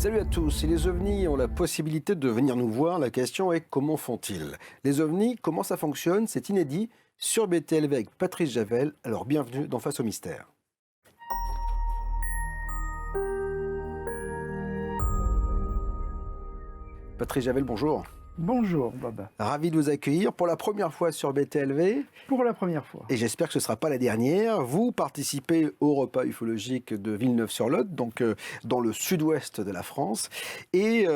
Salut à tous. Si les ovnis ont la possibilité de venir nous voir, la question est comment font-ils? Les ovnis, comment ça fonctionne? C'est inédit sur BTLV avec Patrice Javel. Alors bienvenue dans Face au mystère. Patrice Javel, bonjour. Bonjour Bob. Ravi de vous accueillir pour la première fois sur BTLV. Pour la première fois. Et j'espère que ce ne sera pas la dernière. Vous participez au repas ufologique de Villeneuve-sur-Lot, donc dans le sud-ouest de la France. Et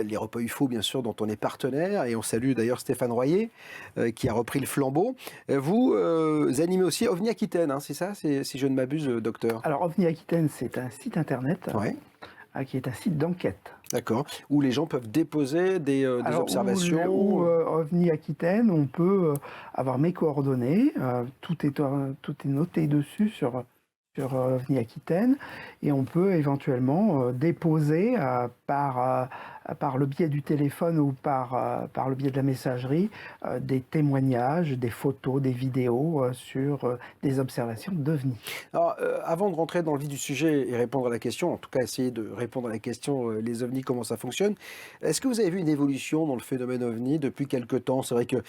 les repas UFO, bien sûr, dont on est partenaire. Et on salue d'ailleurs Stéphane Royer, qui a repris le flambeau. Vous animez aussi OVNI Aquitaine, hein, c'est ça, si je ne m'abuse, docteur? Alors OVNI Aquitaine, c'est un site internet qui est un site d'enquête. D'accord, où les gens peuvent déposer des observations. OVNI Aquitaine, on peut avoir mes coordonnées, tout est noté dessus sur OVNI Aquitaine, et on peut éventuellement déposer par le biais du téléphone ou par le biais de la messagerie des témoignages, des photos, des vidéos sur des observations d'OVNI. Alors, avant de rentrer dans le vif du sujet et répondre à la question, en tout cas essayer de répondre à la question les ovnis, comment ça fonctionne, est-ce que vous avez vu une évolution dans le phénomène ovni depuis quelque temps? C'est vrai que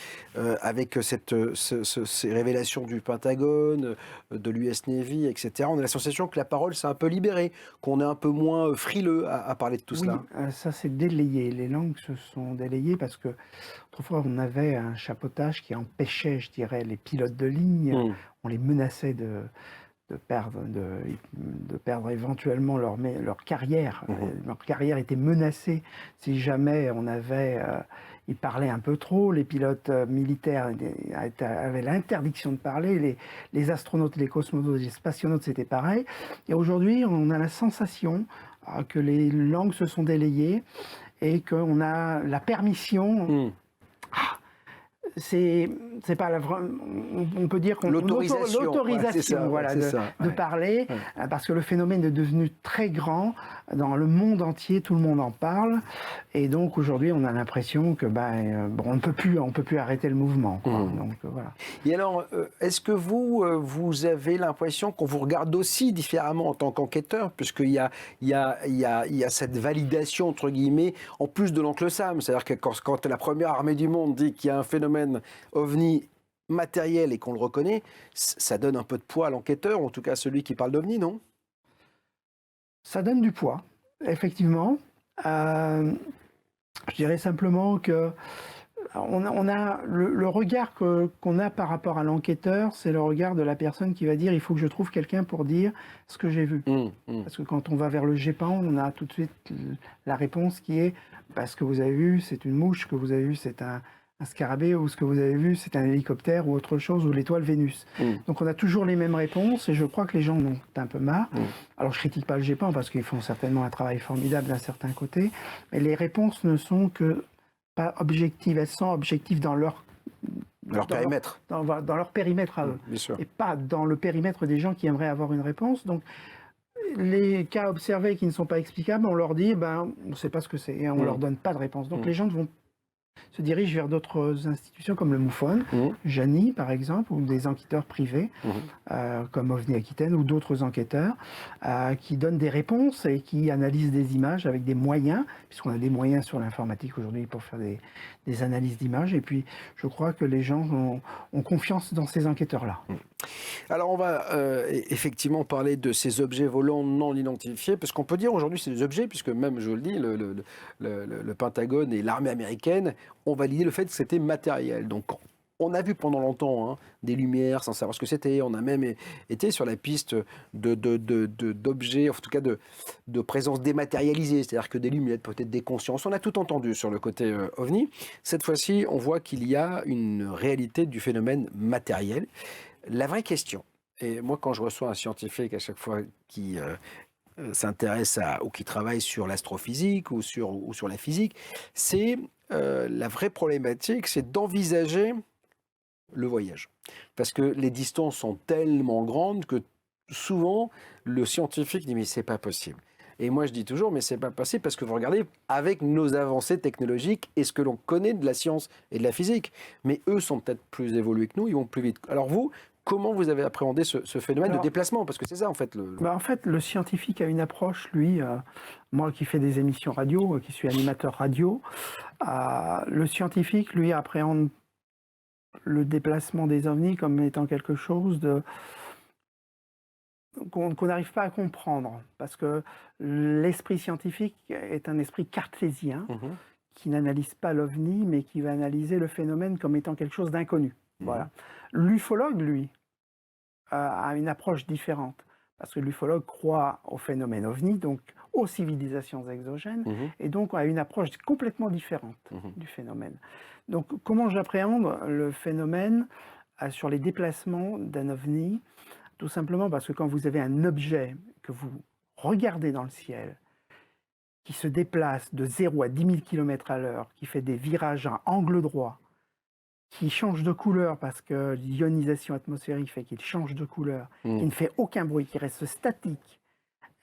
avec ces révélations du Pentagone, de l'US Navy, etc., on a la sensation que la parole s'est un peu libérée, qu'on est un peu moins frileux à parler de tout cela. Oui, ça c'est délayé. Les langues se sont délayées parce que autrefois on avait un chapeautage qui empêchait, je dirais, les pilotes de ligne. On les menaçait de perdre éventuellement leur carrière. Leur carrière était menacée si jamais ils parlaient un peu trop. Les pilotes militaires avaient l'interdiction de parler. Les astronautes, les cosmonautes, les spationautes, c'était pareil. Et aujourd'hui, on a la sensation que les langues se sont délayées et qu'on a la permission. C'est pas on peut dire qu'on l'autorisation de parler, parce que le phénomène est devenu très grand dans le monde entier, tout le monde en parle, et donc aujourd'hui on a l'impression que on peut plus arrêter le mouvement, donc voilà. Et alors est-ce que vous avez l'impression qu'on vous regarde aussi différemment en tant qu'enquêteur, puisqu'il y a cette validation entre guillemets en plus de l'oncle Sam, c'est-à-dire que quand la première armée du monde dit qu'il y a un phénomène OVNI matériel et qu'on le reconnaît, ça donne un peu de poids à l'enquêteur, en tout cas celui qui parle d'OVNI, non? Ça donne du poids, effectivement. Je dirais simplement que on a le regard qu'on a par rapport à l'enquêteur, c'est le regard de la personne qui va dire il faut que je trouve quelqu'un pour dire ce que j'ai vu. Parce que quand on va vers le GEPAN, on a tout de suite la réponse qui est ce que vous avez vu, c'est une mouche, ce que vous avez vu, c'est un scarabée, ou ce que vous avez vu, c'est un hélicoptère ou autre chose, ou l'étoile Vénus. Donc on a toujours les mêmes réponses, et je crois que les gens en ont un peu marre. Alors je critique pas le GEPAN, parce qu'ils font certainement un travail formidable d'un certain côté, mais les réponses ne sont que pas objectives, elles sont objectives dans leur périmètre. Dans leur périmètre à eux, et pas dans le périmètre des gens qui aimeraient avoir une réponse. Donc les cas observés qui ne sont pas explicables, on leur dit on ne sait pas ce que c'est, et on leur donne pas de réponse. Donc les gens se dirigent vers d'autres institutions comme le MUFON, Jani par exemple, ou des enquêteurs privés comme OVNI Aquitaine ou d'autres enquêteurs qui donnent des réponses et qui analysent des images avec des moyens, puisqu'on a des moyens sur l'informatique aujourd'hui pour faire des analyses d'images. Et puis je crois que les gens ont confiance dans ces enquêteurs-là. Alors on va effectivement parler de ces objets volants non identifiés, parce qu'on peut dire aujourd'hui c'est des objets, puisque même, je vous le dis, le Pentagone et l'armée américaine ont validé le fait que c'était matériel. Donc on a vu pendant longtemps des lumières sans savoir ce que c'était. On a même été sur la piste d'objets, en tout cas de présence dématérialisée, c'est-à-dire que des lunettes, peut-être des consciences. On a tout entendu sur le côté OVNI. Cette fois-ci, on voit qu'il y a une réalité du phénomène matériel. La vraie question, et moi quand je reçois un scientifique à chaque fois qui s'intéresse ou qui travaille sur l'astrophysique ou sur la physique, c'est la vraie problématique, c'est d'envisager le voyage. Parce que les distances sont tellement grandes que souvent le scientifique dit mais c'est pas possible. Et moi je dis toujours mais c'est pas possible parce que vous regardez avec nos avancées technologiques et ce que l'on connaît de la science et de la physique, mais eux sont peut-être plus évolués que nous, ils vont plus vite. Alors vous, Comment vous avez appréhendé ce phénomène de Alors, déplacement? Parce que c'est ça, en fait, en fait, le scientifique a une approche, lui, moi qui fais des émissions radio, qui suis animateur radio, le scientifique, lui, appréhende le déplacement des ovnis comme étant quelque chose qu'on n'arrive pas à comprendre, parce que l'esprit scientifique est un esprit cartésien Mhm. qui n'analyse pas l'ovni, mais qui va analyser le phénomène comme étant quelque chose d'inconnu. Mhm. Voilà. L'ufologue, lui, a une approche différente, parce que l'ufologue croit au phénomène ovni, donc aux civilisations exogènes, Mhm. et donc a une approche complètement différente Mhm. du phénomène. Donc comment j'appréhende le phénomène sur les déplacements d'un ovni? Tout simplement parce que quand vous avez un objet que vous regardez dans le ciel, qui se déplace de 0 à 10 000 km à l'heure, qui fait des virages à angle droit, qui change de couleur parce que l'ionisation atmosphérique fait qu'il change de couleur, qui ne fait aucun bruit, qui reste statique,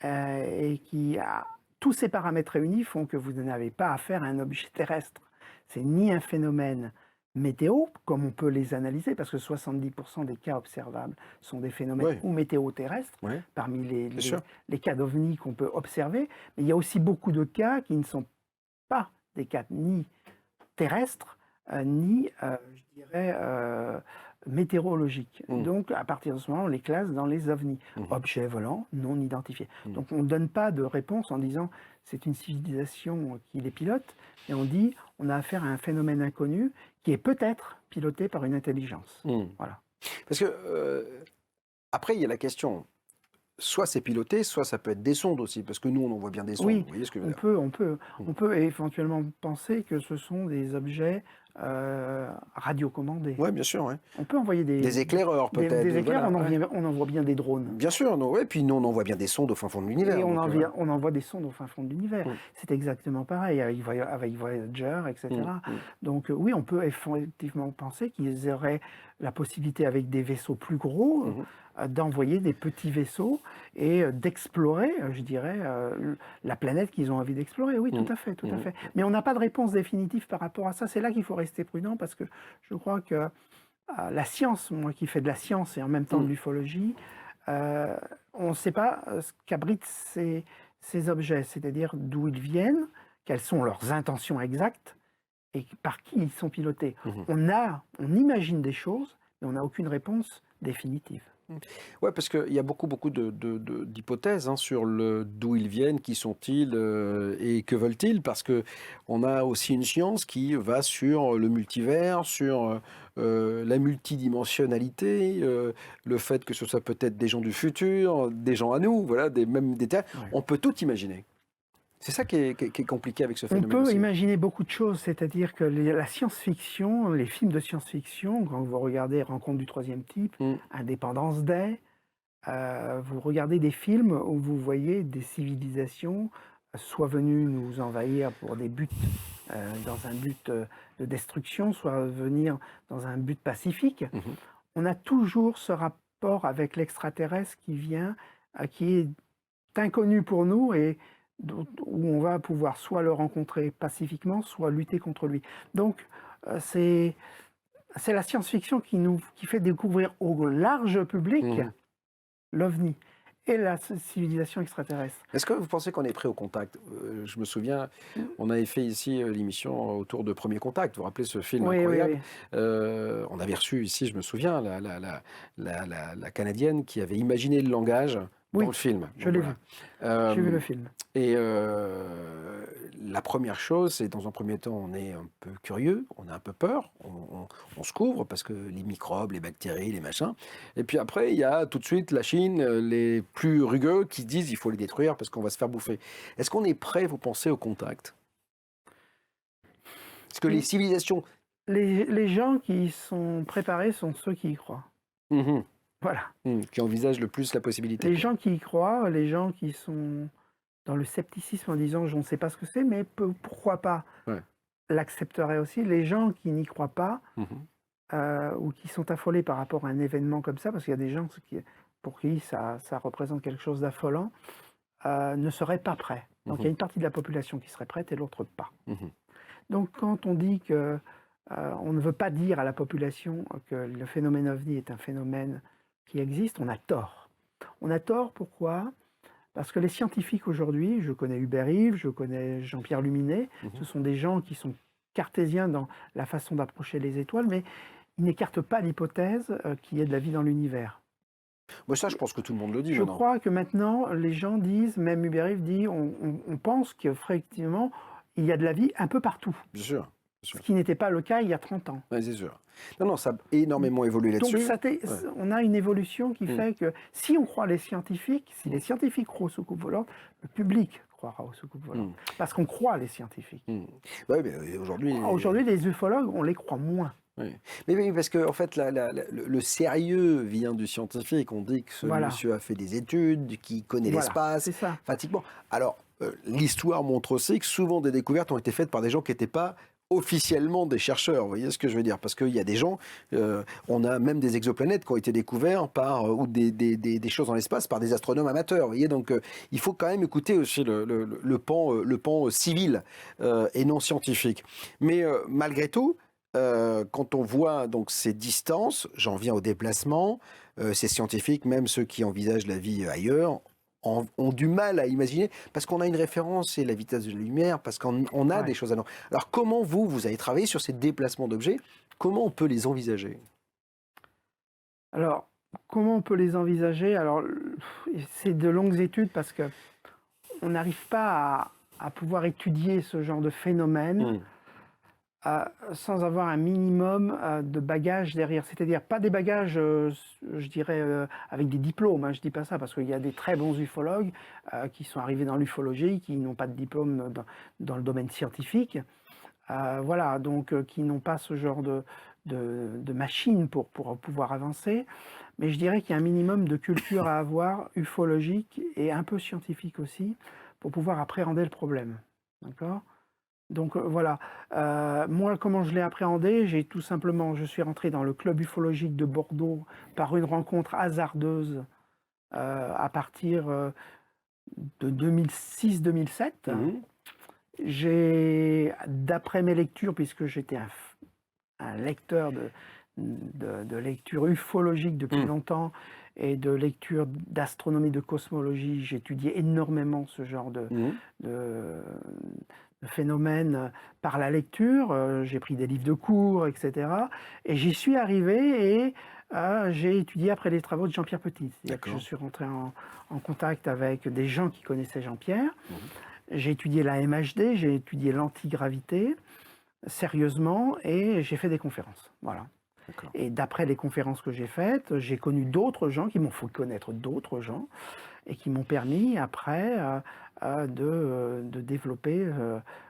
et qui a tous ces paramètres réunis font que vous n'avez pas affaire à un objet terrestre. C'est ni un phénomène météo, comme on peut les analyser, parce que 70% des cas observables sont des phénomènes Oui. ou météo-terrestres, Oui. parmi Bien sûr. les cas d'ovnis qu'on peut observer. Mais il y a aussi beaucoup de cas qui ne sont pas des cas ni terrestres, ni, je dirais, météorologiques. Mm. Donc, à partir de ce moment, on les classe dans les ovnis, Mhm. objets volants non identifiés. Mm. Donc, on ne donne pas de réponse en disant c'est une civilisation qui les pilote, et on dit on a affaire à un phénomène inconnu qui est peut-être piloté par une intelligence. Mm. Voilà. Parce que, après, il y a la question, soit c'est piloté, soit ça peut être des sondes aussi, parce que nous, on en voit bien des sondes. Oui, Vous voyez ce que je veux on dire? peut, on peut éventuellement penser que ce sont des objets radiocommandés. Oui, bien sûr, ouais. On peut envoyer Des éclaireurs, peut-être. des éclairs, Voilà, ouais. on en voit bien des drones. Bien sûr, non, ouais, puis nous, on envoie bien des sondes au fin fond de l'univers. Et donc, voilà. on envoie des sondes au fin fond de l'univers. Mm. C'est exactement pareil avec Voyager, etc. Mm. Mm. Donc oui, on peut effectivement penser qu'ils auraient la possibilité, avec des vaisseaux plus gros, Mhm. d'envoyer des petits vaisseaux et d'explorer, je dirais, la planète qu'ils ont envie d'explorer. Oui, Mm. tout à fait, tout à Mhm. fait. Mais on n'a pas de réponse définitive par rapport à ça. C'est là qu'il faut rester prudent, parce que je crois que la science, moi qui fais de la science et en même temps de Mm. l'ufologie, on ne sait pas ce qu'abritent ces objets, c'est-à-dire d'où ils viennent, quelles sont leurs intentions exactes et par qui ils sont pilotés. Mhm. On imagine des choses, mais on n'a aucune réponse définitive. Ouais, parce qu'il y a beaucoup d'hypothèses sur d'où ils viennent, qui sont-ils et que veulent-ils, parce que on a aussi une science qui va sur le multivers, sur la multidimensionnalité, le fait que ce soit peut-être des gens du futur, des gens à nous, voilà, même des terres. Ouais. On peut tout imaginer. C'est ça qui est compliqué avec ce On phénomène peut aussi. imaginer beaucoup de choses, c'est-à-dire que la science-fiction, les films de science-fiction, quand vous regardez Rencontre du troisième type, Mm. Indépendance Day, vous regardez des films où vous voyez des civilisations soit venues nous envahir pour des buts, dans un but de destruction, soit venir dans un but pacifique. Mhm. On a toujours ce rapport avec l'extraterrestre qui vient, qui est inconnu pour nous et où on va pouvoir soit le rencontrer pacifiquement, soit lutter contre lui. Donc, c'est la science-fiction qui fait découvrir au large public Mhm. l'OVNI et la civilisation extraterrestre. Est-ce que vous pensez qu'on est prêt au contact? Je me souviens, on avait fait ici l'émission autour de Premier Contact. Vous vous rappelez ce film Oui, oui, incroyable? oui. On avait reçu ici, je me souviens, la Canadienne qui avait imaginé le langage dans Oui, le film. je Donc, l'ai voilà. vu. J'ai vu Euh, le film. Et la première chose, c'est dans un premier temps, on est un peu curieux, on a un peu peur, on se couvre parce que les microbes, les bactéries, les machins. Et puis après, il y a tout de suite la Chine, les plus rugueux qui disent il faut les détruire parce qu'on va se faire bouffer. Est-ce qu'on est prêt, vous pensez, au contact? Est-ce que les civilisations... Les gens qui sont préparés sont ceux qui y croient. Mhm. Voilà. Qui envisagent le plus la possibilité. Les quoi. gens qui y croient, les gens qui sont dans le scepticisme en disant je ne sais pas ce que c'est, mais pourquoi pas, Ouais. l'accepteraient aussi. Les gens qui n'y croient pas, Mhm. ou qui sont affolés par rapport à un événement comme ça, parce qu'il y a des gens pour qui ça représente quelque chose d'affolant, ne seraient pas prêts. Donc il y a une partie de la population qui serait prête et l'autre pas. Mhm. Donc quand on dit que on ne veut pas dire à la population que le phénomène OVNI est un phénomène qui existe, on a tort. On a tort, pourquoi? Parce que les scientifiques aujourd'hui, je connais Hubert Reeves, je connais Jean-Pierre Luminet, ce sont des gens qui sont cartésiens dans la façon d'approcher les étoiles, mais ils n'écartent pas l'hypothèse qu'il y ait de la vie dans l'univers. Moi, ça, je pense que tout le monde le dit Je maintenant. crois que maintenant, les gens disent, même Hubert Reeves dit, on pense qu'effectivement, il y a de la vie un peu partout. Bien sûr. Bien Ce sûr. qui n'était pas le cas il y a 30 ans. Ouais, c'est sûr. Non, non, ça a énormément évolué Donc là-dessus. on a une évolution qui Mm. fait que si on croit les scientifiques, si les scientifiques croient aux soucoupes volantes, le public croira aux soucoupes volantes. Mm. Parce qu'on croit les scientifiques. Ouais, mais aujourd'hui. Aujourd'hui, les ufologues, on les croit moins. Oui. Mais oui, parce que en fait, le sérieux vient du scientifique. On dit que ce Voilà. monsieur a fait des études, qui connaît Voilà, l'espace, c'est ça. pratiquement. Alors, l'histoire montre aussi que souvent des découvertes ont été faites par des gens qui n'étaient pas officiellement des chercheurs. Vous voyez ce que je veux dire? Parce qu'il y a des gens, on a même des exoplanètes qui ont été découverts par, ou des choses dans l'espace par des astronomes amateurs. Vous voyez, donc il faut quand même écouter aussi le pan civil et non scientifique. Mais malgré tout, quand on voit donc ces distances, j'en viens au déplacement, ces scientifiques, même ceux qui envisagent la vie ailleurs, ont du mal à imaginer, parce qu'on a une référence, c'est la vitesse de la lumière, parce qu'on a des choses à... Alors comment vous avez travaillé sur ces déplacements d'objets, comment on peut les envisager? Alors, comment on peut les envisager? Alors, c'est de longues études parce que on n'arrive pas à pouvoir étudier ce genre de phénomène sans avoir un minimum de bagages derrière. C'est-à-dire pas des bagages, je dirais, avec des diplômes. Hein, je dis pas ça parce qu'il y a des très bons ufologues qui sont arrivés dans l'ufologie, qui n'ont pas de diplôme dans le domaine scientifique. Voilà, donc qui n'ont pas ce genre de machine pour pouvoir avancer. Mais je dirais qu'il y a un minimum de culture à avoir, ufologique et un peu scientifique aussi, pour pouvoir appréhender le problème. D'accord? Donc voilà, moi comment je l'ai appréhendé, je suis rentré dans le club ufologique de Bordeaux par une rencontre hasardeuse à partir de 2006-2007. D'après mes lectures, puisque j'étais un lecteur de lecture ufologique depuis longtemps et de lecture d'astronomie, de cosmologie, j'étudiais énormément ce genre de phénomène par la lecture. J'ai pris des livres de cours, etc. Et j'y suis arrivé et j'ai étudié après les travaux de Jean-Pierre Petit. Je suis rentré en contact avec des gens qui connaissaient Jean-Pierre. J'ai étudié la MHD, j'ai étudié l'antigravité sérieusement et j'ai fait des conférences. Voilà. Et d'après les conférences que j'ai faites, j'ai connu d'autres gens qui m'ont fait connaître d'autres gens et qui m'ont permis après de développer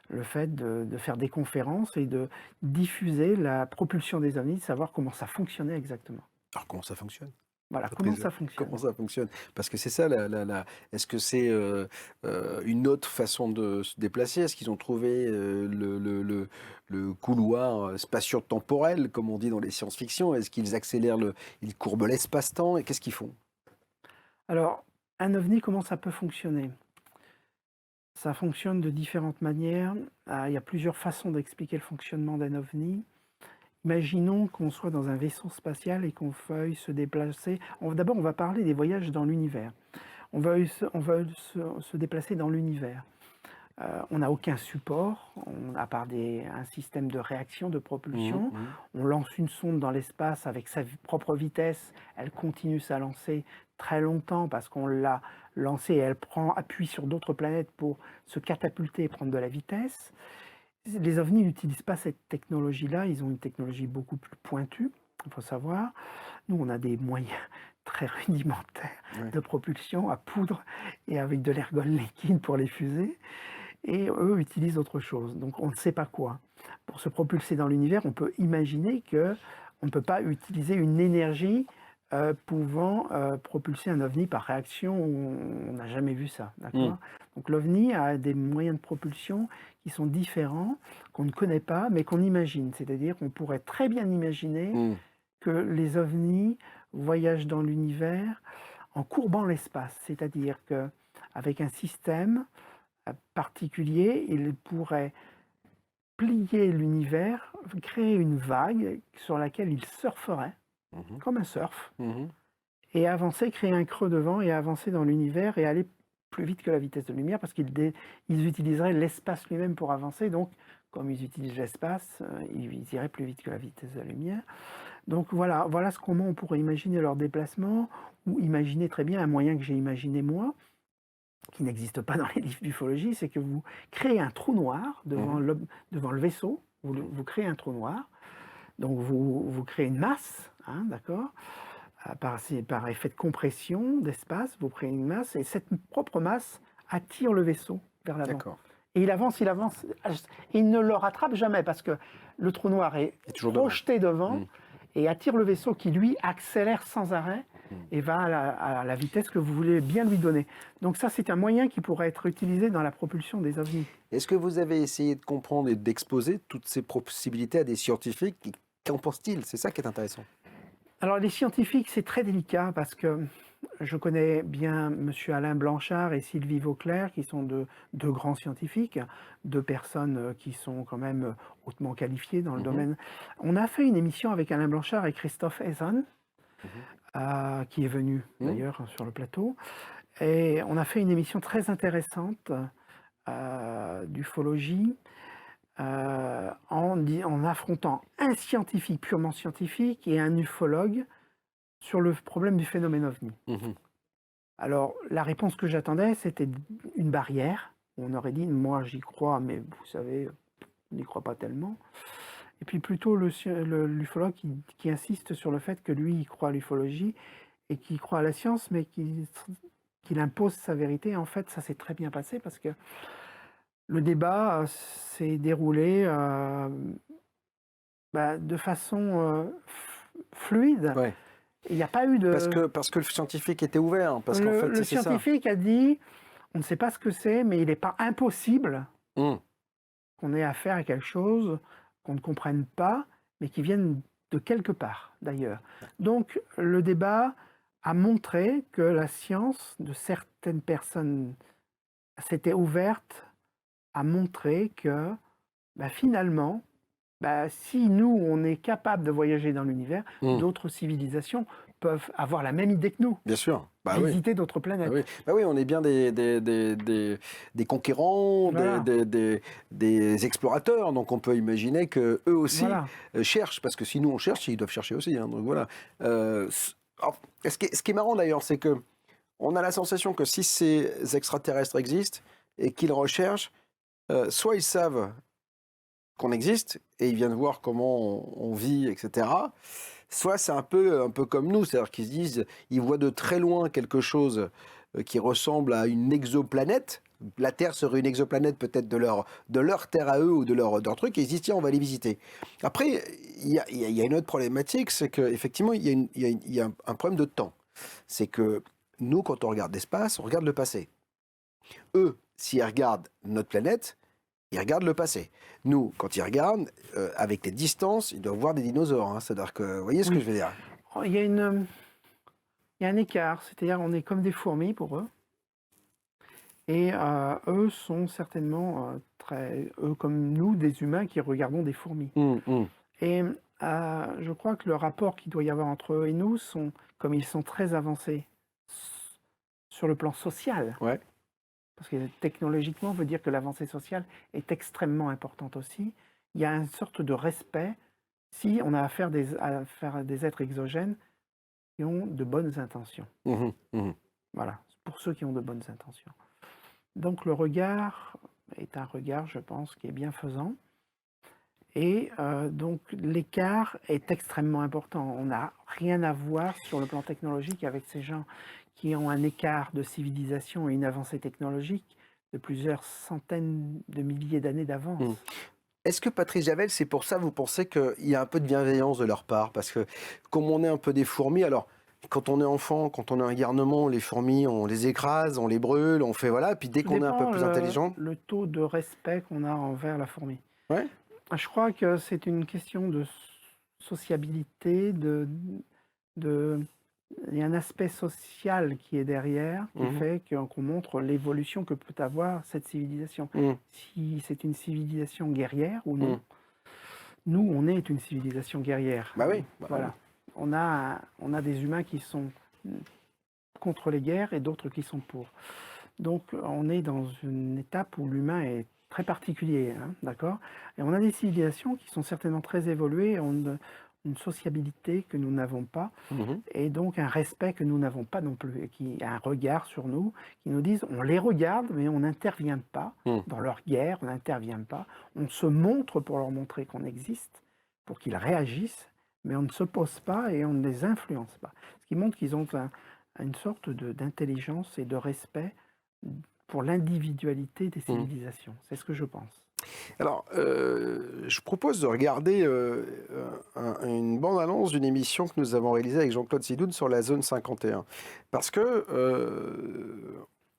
le fait de faire des conférences et de diffuser la propulsion des ovnis, de savoir comment ça fonctionnait exactement. Alors comment ça fonctionne? Voilà, comment ça fonctionne. Comment ça fonctionne? Parce que c'est ça, est-ce que c'est une autre façon de se déplacer? Est-ce qu'ils ont trouvé le couloir spatio-temporel, comme on dit dans les science-fiction? Est-ce qu'ils accélèrent, ils courbent l'espace-temps? Et qu'est-ce qu'ils font? Alors, un ovni, comment ça peut fonctionner? Ça fonctionne de différentes manières. Il y a plusieurs façons d'expliquer le fonctionnement d'un ovni. Imaginons qu'on soit dans un vaisseau spatial et qu'on veuille se déplacer. D'abord, on va parler des voyages dans l'univers. On veut se déplacer dans l'univers. On n'a aucun support, à part un système de réaction, de propulsion. On lance une sonde dans l'espace avec sa propre vitesse. Elle continue sa lancée très longtemps parce qu'on l'a lancée et elle prend appui sur d'autres planètes pour se catapulter et prendre de la vitesse. Les ovnis n'utilisent pas cette technologie-là, ils ont une technologie beaucoup plus pointue, il faut savoir. Nous, on a des moyens très rudimentaires de propulsion à poudre et avec de l'ergol liquide pour les fusées. Et eux utilisent autre chose, donc on ne sait pas quoi. Pour se propulser dans l'univers, on peut imaginer qu'on ne peut pas utiliser une énergie pouvant propulser un ovni par réaction, on n'a jamais vu ça, d'accord? Donc l'ovni a des moyens de propulsion qui sont différents, qu'on ne connaît pas, mais qu'on imagine. C'est-à-dire qu'on pourrait très bien imaginer que les ovnis voyagent dans l'univers en courbant l'espace. C'est-à-dire qu'avec un système particulier, ils pourraient plier l'univers, créer une vague sur laquelle il surferait, Mhm. comme un surf, Mhm. et avancer, créer un creux devant et avancer dans l'univers et aller plus vite que la vitesse de lumière parce ils utiliseraient l'espace lui-même pour avancer. Donc, comme ils utilisent l'espace, ils iraient plus vite que la vitesse de la lumière. Donc voilà, comment on pourrait imaginer leur déplacement ou imaginer très bien un moyen que j'ai imaginé moi, qui n'existe pas dans les livres d'ufologie, c'est que vous créez un trou noir devant, Mhm. devant le vaisseau, vous créez un trou noir, donc vous créez une masse, hein, d'accord, par effet de compression d'espace, vous créez une masse, et cette propre masse attire le vaisseau vers l'avant. D'accord. Et il avance, il ne le rattrape jamais parce que le trou noir est Et toujours devant. projeté devant Mhm. et attire le vaisseau qui, lui, accélère sans arrêt Mhm. et va à la vitesse que vous voulez bien lui donner. Donc ça, c'est un moyen qui pourrait être utilisé dans la propulsion des ovnis. Est-ce que vous avez essayé de comprendre et d'exposer toutes ces possibilités à des scientifiques? Qu'en pensent-ils? C'est ça qui est intéressant. Alors les scientifiques, c'est très délicat parce que je connais bien M. Alain Blanchard et Sylvie Vauclair, qui sont deux grands scientifiques, deux personnes qui sont quand même hautement qualifiées dans le Mhm. domaine. On a fait une émission avec Alain Blanchard et Christophe Ezon, Mhm. qui est venu Mhm. d'ailleurs sur le plateau. Et on a fait une émission très intéressante d'ufologie en affrontant un scientifique purement scientifique et un ufologue sur le problème du phénomène ovni. Mhm. Alors, la réponse que j'attendais, c'était une barrière. On aurait dit, moi j'y crois, mais vous savez, on n'y croit pas tellement. Et puis plutôt l'ufologue qui insiste sur le fait que lui, il croit à l'ufologie et qu'il croit à la science, mais qu'il impose sa vérité. En fait, ça s'est très bien passé parce que le débat s'est déroulé de façon fluide. Ouais. Il n'y a pas eu de... Parce que le scientifique était ouvert, parce qu'en fait, Le c'est ça. scientifique a dit, on ne sait pas ce que c'est, mais il n'est pas impossible Mhm. qu'on ait affaire à quelque chose qu'on ne comprenne pas, mais qui vienne de quelque part d'ailleurs. Donc le débat a montré que la science de certaines personnes s'était ouverte à montrer que finalement, si nous, on est capable de voyager dans l'univers, Mhm. d'autres civilisations peuvent avoir la même idée que nous, Bien sûr. Bah oui. visiter d'autres Bah planètes. oui. Bah oui, on est bien des conquérants, Voilà. des explorateurs, donc on peut imaginer que eux aussi Voilà. cherchent, parce que si nous on cherche, ils doivent chercher aussi. Hein, donc voilà. Alors, ce qui est marrant d'ailleurs, c'est que on a la sensation que si ces extraterrestres existent et qu'ils recherchent, soit ils savent qu'on existe et ils viennent voir comment on vit, etc. Soit c'est un peu comme nous, c'est-à-dire qu'ils se disent, ils voient de très loin quelque chose qui ressemble à une exoplanète. La Terre serait une exoplanète peut-être de leur Terre à eux ou de leur truc, et ils se disent, tiens, on va les visiter. Après, il y a une autre problématique, c'est qu'effectivement, il y a un problème de temps. C'est que nous, quand on regarde l'espace, on regarde le passé. Eux, s'ils regardent notre planète, ils regardent le passé. Nous, quand ils regardent, avec les distances, ils doivent voir des dinosaures. Hein. C'est-à-dire que, vous voyez ce que Oui. je veux dire? Il y a un écart, c'est-à-dire on est comme des fourmis pour eux. Et eux sont certainement eux comme nous, des humains qui regardons des fourmis. Et je crois que le rapport qu'il doit y avoir entre eux et nous, comme ils sont très avancés sur le plan social, Ouais. parce que technologiquement veut dire que l'avancée sociale est extrêmement importante aussi, il y a une sorte de respect si on a affaire à des êtres exogènes qui ont de bonnes intentions. Voilà, pour ceux qui ont de bonnes intentions. Donc le regard est un regard, je pense, qui est bienfaisant. Et donc l'écart est extrêmement important. On n'a rien à voir sur le plan technologique avec ces gens qui ont un écart de civilisation et une avancée technologique de plusieurs centaines de milliers d'années d'avance. Est-ce que Patrice Javel, c'est pour ça, vous pensez qu'il y a un peu de bienveillance de leur part? Parce que comme on est un peu des fourmis, alors quand on est enfant, quand on a un garnement, les fourmis, on les écrase, on les brûle, on fait voilà, puis dès Tout qu'on est un peu dépend plus intelligent... le taux de respect qu'on a envers la fourmi. Ouais. Je crois que c'est une question de sociabilité, de il y a un aspect social qui est derrière, qui Mhm. fait qu'on montre l'évolution que peut avoir cette civilisation. Mhm. Si c'est une civilisation guerrière ou non. Mhm. Nous, on est une civilisation guerrière. Bah oui. Bah oui. Voilà. On a des humains qui sont contre les guerres et d'autres qui sont pour. Donc, on est dans une étape où l'humain est très particulier, hein, d'accord? Et on a des civilisations qui sont certainement très évoluées, ont une sociabilité que nous n'avons pas, Mhm. et donc un respect que nous n'avons pas non plus, et qui a un regard sur nous, qui nous disent, on les regarde, mais on n'intervient pas Mhm. dans leur guerre, on n'intervient pas, on se montre pour leur montrer qu'on existe, pour qu'ils réagissent, mais on ne s'oppose pas et on ne les influence pas. Ce qui montre qu'ils ont une sorte d'intelligence et de respect pour l'individualité des Mhm. civilisations. C'est ce que je pense. Alors, je propose de regarder une bande-annonce d'une émission que nous avons réalisée avec Jean-Claude Sidoun sur la zone 51. Parce que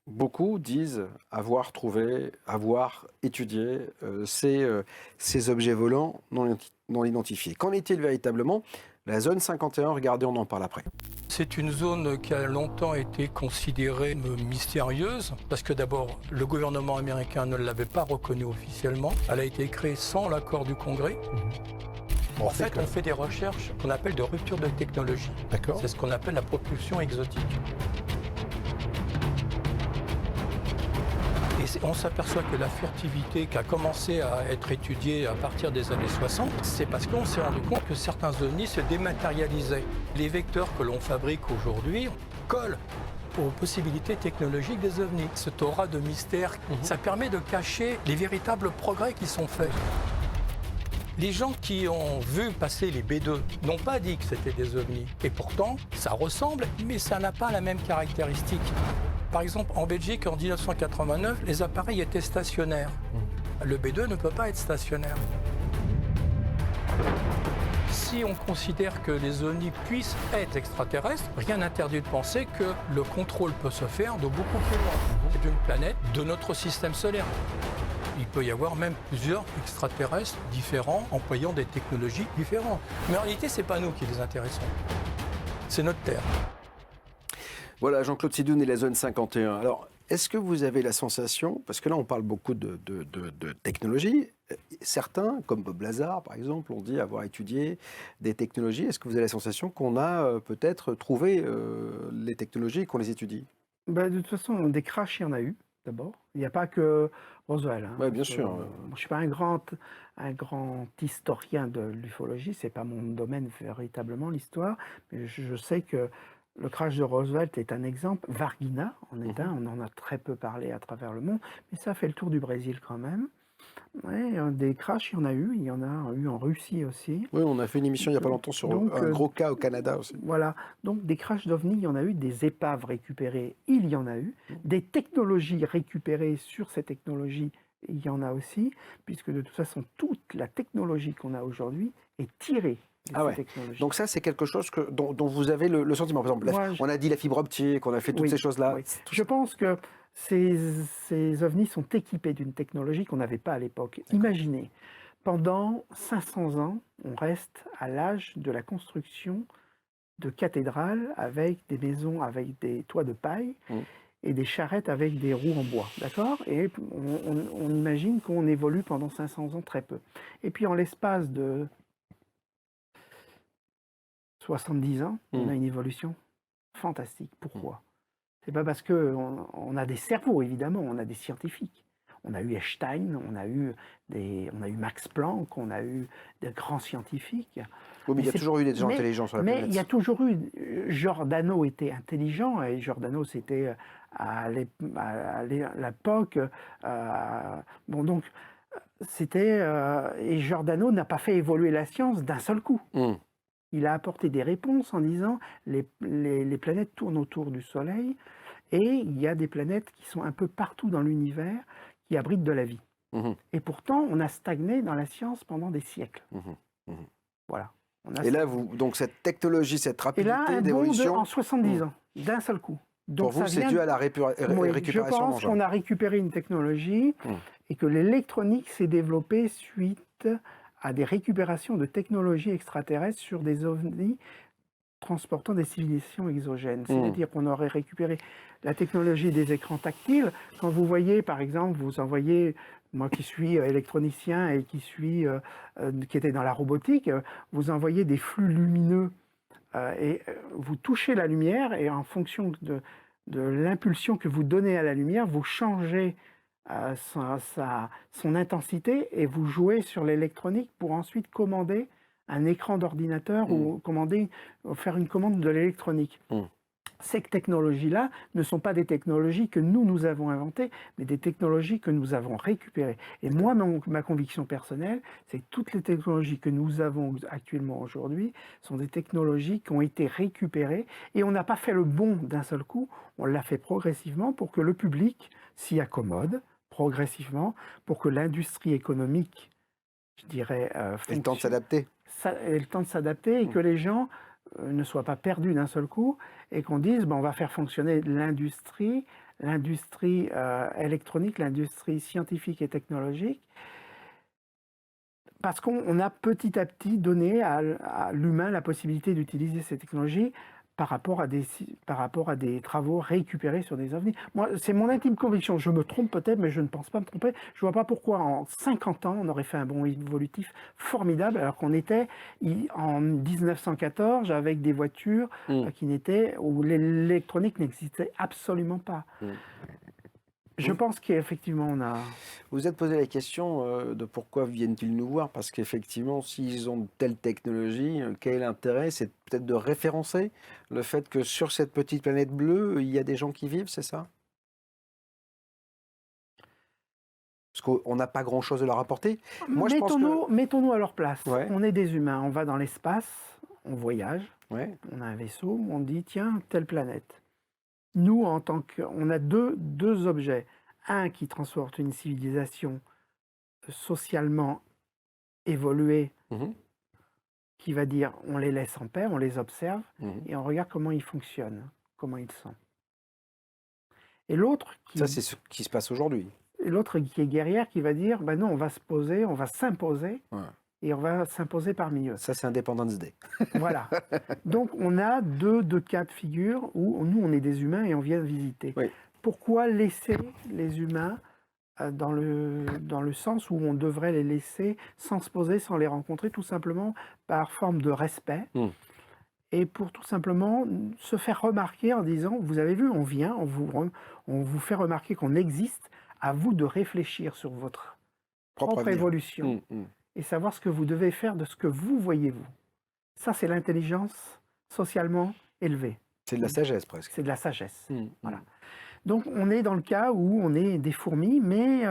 beaucoup disent avoir trouvé, avoir étudié ces objets volants non identifiés. Qu'en est-il véritablement? La zone 51, regardez, on en parle après. C'est une zone qui a longtemps été considérée mystérieuse, parce que d'abord, le gouvernement américain ne l'avait pas reconnue officiellement. Elle a été créée sans l'accord du Congrès. En fait, on fait des recherches qu'on appelle de rupture de technologie. D'accord. C'est ce qu'on appelle la propulsion exotique. Et on s'aperçoit que la furtivité qui a commencé à être étudiée à partir des années 60, c'est parce qu'on s'est rendu compte que certains ovnis se dématérialisaient. Les vecteurs que l'on fabrique aujourd'hui collent aux possibilités technologiques des ovnis. Cette aura de mystère, ça permet de cacher les véritables progrès qui sont faits. Les gens qui ont vu passer les B2 n'ont pas dit que c'était des ovnis. Et pourtant, ça ressemble, mais ça n'a pas la même caractéristique. Par exemple, en Belgique, en 1989, les appareils étaient stationnaires. Le B2 ne peut pas être stationnaire. Si on considère que les ovnis puissent être extraterrestres, rien n'interdit de penser que le contrôle peut se faire de beaucoup plus loin. C'est une planète de notre système solaire. Il peut y avoir même plusieurs extraterrestres différents employant des technologies différentes. Mais en réalité, ce n'est pas nous qui les intéressons. C'est notre Terre. Voilà, Jean-Claude Sidoun et la zone 51. Alors, est-ce que vous avez la sensation, parce que là on parle beaucoup de technologie, certains, comme Bob Lazar par exemple, ont dit avoir étudié des technologies. Est-ce que vous avez la sensation qu'on a peut-être trouvé les technologies et qu'on les étudie? Ben, de toute façon, des crashs, il y en a eu, d'abord. Il n'y a pas que Roswell. Hein, Oui, bien parce que, sûr. moi, je ne suis pas un grand historien de l'ufologie, ce n'est pas mon domaine véritablement, l'histoire, mais je sais que le crash de Roswell est un exemple. Varginha en est un, on en a très peu parlé à travers le monde, mais ça fait le tour du Brésil quand même. Ouais, des crashs, il y en a eu en Russie aussi. Oui, on a fait une émission il n'y a pas longtemps sur Donc, un gros cas au Canada aussi. Voilà, donc des crashs d'ovnis, il y en a eu, des épaves récupérées, il y en a eu, des technologies récupérées sur ces technologies, il y en a aussi, puisque de toute façon, toute la technologie qu'on a aujourd'hui est tirée de Ah ces ouais. technologies. Donc ça, c'est quelque chose dont vous avez le sentiment. Par exemple, Moi, on a dit la fibre optique, on a fait toutes Oui, ces choses-là. oui. Je pense que ces ovnis sont équipés d'une technologie qu'on n'avait pas à l'époque. Imaginez, pendant 500 ans, on reste à l'âge de la construction de cathédrales avec des maisons avec des toits de paille et des charrettes avec des roues en bois, d'accord? Et on imagine qu'on évolue pendant 500 ans très peu. Et puis en l'espace de 70 ans, on a une évolution fantastique. Pourquoi? C'est pas parce qu'on a des cerveaux, évidemment, on a des scientifiques. On a eu Einstein, on a eu Max Planck, on a eu des grands scientifiques. Oui, mais il y a toujours eu des gens intelligents sur la planète. Mais il y a toujours eu. Giordano était intelligent, et Giordano, c'était à l'époque. Bon, donc, c'était. Et Giordano n'a pas fait évoluer la science d'un seul coup. Il a apporté des réponses en disant les planètes tournent autour du Soleil et il y a des planètes qui sont un peu partout dans l'univers qui abritent de la vie. Et pourtant, on a stagné dans la science pendant des siècles. Voilà. Et là, donc cette technologie, cette rapidité d'évolution... en 70 ans, d'un seul coup. Donc, pour vous, c'est dû à la récupération je pense qu'on a récupéré une technologie et que l'électronique s'est développée suite à des récupérations de technologies extraterrestres sur des ovnis transportant des civilisations exogènes. C'est-à-dire qu'on aurait récupéré la technologie des écrans tactiles. Quand vous voyez, par exemple, vous envoyez, moi qui suis électronicien et qui était dans la robotique, vous envoyez des flux lumineux et vous touchez la lumière et en fonction de l'impulsion que vous donnez à la lumière, vous changez son intensité et vous jouez sur l'électronique pour ensuite commander un écran d'ordinateur ou faire une commande de l'électronique. Ces technologies-là ne sont pas des technologies que nous avons inventées, mais des technologies que nous avons récupérées. Et moi, ma conviction personnelle, c'est que toutes les technologies que nous avons actuellement aujourd'hui sont des technologies qui ont été récupérées et on n'a pas fait le bond d'un seul coup, on l'a fait progressivement pour que le public s'y accommode, progressivement, pour que l'industrie économique, je dirais, Et le temps de s'adapter. ait le temps de s'adapter et que les gens ne soient pas perdus d'un seul coup et qu'on dise on va faire fonctionner l'industrie électronique, l'industrie scientifique et technologique, parce qu'on a petit à petit donné à l'humain la possibilité d'utiliser ces technologies par rapport à des travaux récupérés sur des ovnis. Moi, c'est mon intime conviction. Je me trompe peut-être, mais je ne pense pas me tromper. Je ne vois pas pourquoi en 50 ans, on aurait fait un bond évolutif formidable, alors qu'on était en 1914 avec des voitures où l'électronique n'existait absolument pas. Je pense qu'effectivement, on a... Vous vous êtes posé la question de pourquoi viennent-ils nous voir? Parce qu'effectivement, s'ils ont de telles technologies, quel est l'intérêt? C'est peut-être de référencer le fait que sur cette petite planète bleue, il y a des gens qui vivent, c'est ça? Parce qu'on n'a pas grand-chose à leur apporter. Moi, je pense que... Mettons-nous à leur place. Ouais. On est des humains, on va dans l'espace, on voyage, Ouais. on a un vaisseau, on dit tiens, telle planète. Nous, on a deux objets. Un qui transporte une civilisation socialement évoluée, qui va dire on les laisse en paix, on les observe, et on regarde comment ils fonctionnent, comment ils sont. Et l'autre Ça, c'est ce qui se passe aujourd'hui. Et l'autre qui est guerrière, qui va dire non, on va s'imposer, et on va s'imposer parmi eux. Ça, c'est Independence Day. Voilà. Donc, on a deux cas de figure où nous, on est des humains et on vient visiter. Oui. Pourquoi laisser les humains dans le sens où on devrait les laisser sans se poser, sans les rencontrer, tout simplement par forme de respect et pour tout simplement se faire remarquer en disant, vous avez vu, on vient, on vous fait remarquer qu'on existe, à vous de réfléchir sur votre propre évolution et savoir ce que vous devez faire de ce que vous voyez vous. Ça, c'est l'intelligence socialement élevée. C'est de la sagesse presque. C'est de la sagesse. Voilà. Donc, on est dans le cas où on est des fourmis, mais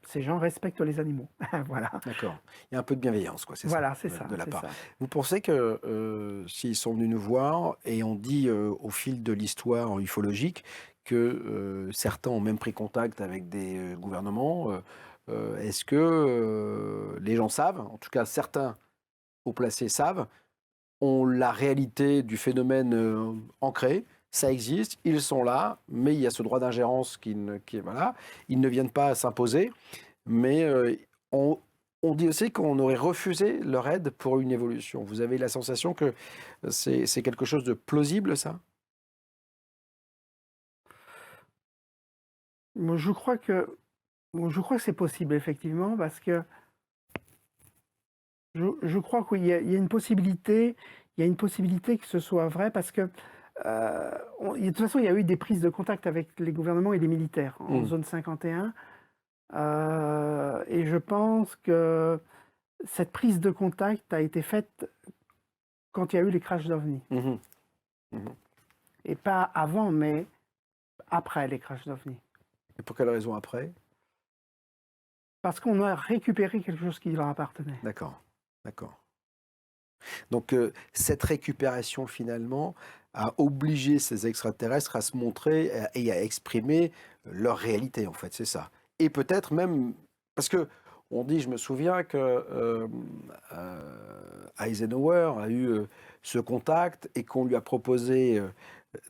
ces gens respectent les animaux. Voilà. D'accord. Il y a un peu de bienveillance, quoi. Voilà, c'est ça. De la part. Ça. Vous pensez que s'ils sont venus nous voir, et on dit au fil de l'histoire ufologique que certains ont même pris contact avec des gouvernements, est-ce que les gens savent, en tout cas certains haut placés savent, ont la réalité du phénomène ancrée? Ça existe, ils sont là, mais il y a ce droit d'ingérence voilà, ils ne viennent pas s'imposer, mais on dit aussi qu'on aurait refusé leur aide pour une évolution. Vous avez la sensation que c'est quelque chose de plausible, ça? Je crois que c'est possible, effectivement, parce que je crois qu'il y a une possibilité, que ce soit vrai, parce que de toute façon, il y a eu des prises de contact avec les gouvernements et les militaires en zone 51. Et je pense que cette prise de contact a été faite quand il y a eu les crashs d'OVNI. Et pas avant, mais après les crashs d'OVNI. Et pour quelle raison après? Parce qu'on a récupéré quelque chose qui leur appartenait. D'accord. Donc cette récupération, finalement, a obligé ces extraterrestres à se montrer et à exprimer leur réalité, en fait, c'est ça. Et peut-être même, parce que on dit, je me souviens que Eisenhower a eu ce contact et qu'on lui a proposé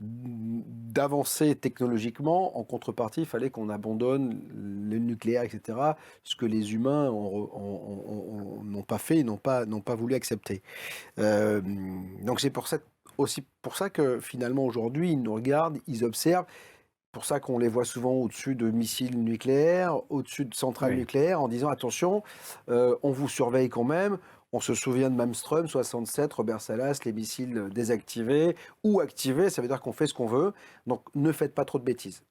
d'avancer technologiquement. En contrepartie, il fallait qu'on abandonne le nucléaire, etc., ce que les humains n'ont pas fait et n'ont pas voulu accepter. Donc c'est pour cette aussi pour ça que finalement aujourd'hui, ils nous regardent, ils observent. Pour ça qu'on les voit souvent au-dessus de missiles nucléaires, au-dessus de centrales nucléaires, en disant attention, on vous surveille quand même. On se souvient de Malmström, 67, Robert Salas, les missiles désactivés ou activés, ça veut dire qu'on fait ce qu'on veut. Donc ne faites pas trop de bêtises.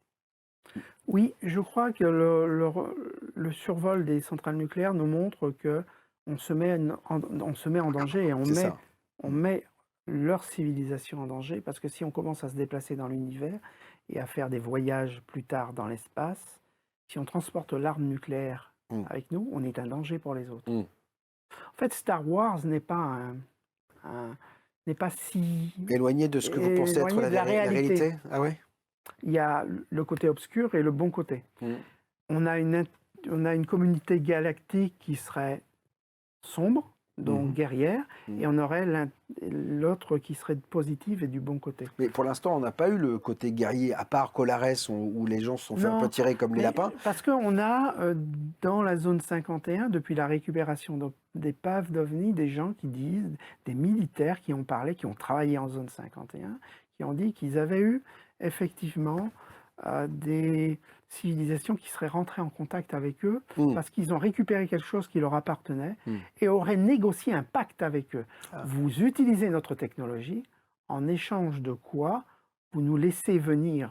Oui, je crois que le survol des centrales nucléaires nous montre que on se met en danger et on met leur civilisation en danger, parce que si on commence à se déplacer dans l'univers et à faire des voyages plus tard dans l'espace, si on transporte l'arme nucléaire avec nous, on est un danger pour les autres. En fait, Star Wars n'est pas si éloigné de ce que vous pensez être la réalité. Ah ouais. Il y a le côté obscur et le bon côté. On a une communauté galactique qui serait sombre, donc guerrière, et on aurait l'autre qui serait positive et du bon côté. Mais pour l'instant, on n'a pas eu le côté guerrier, à part Colares, où les gens se sont fait un peu tirer comme les lapins. Parce qu'on a, dans la zone 51, depuis la récupération d'épaves d'OVNI, des gens qui disent, des militaires qui ont parlé, qui ont travaillé en zone 51, qui ont dit qu'ils avaient eu effectivement des civilisations qui seraient rentrées en contact avec eux parce qu'ils ont récupéré quelque chose qui leur appartenait et auraient négocié un pacte avec eux. Vous utilisez notre technologie, en échange de quoi vous nous laissez venir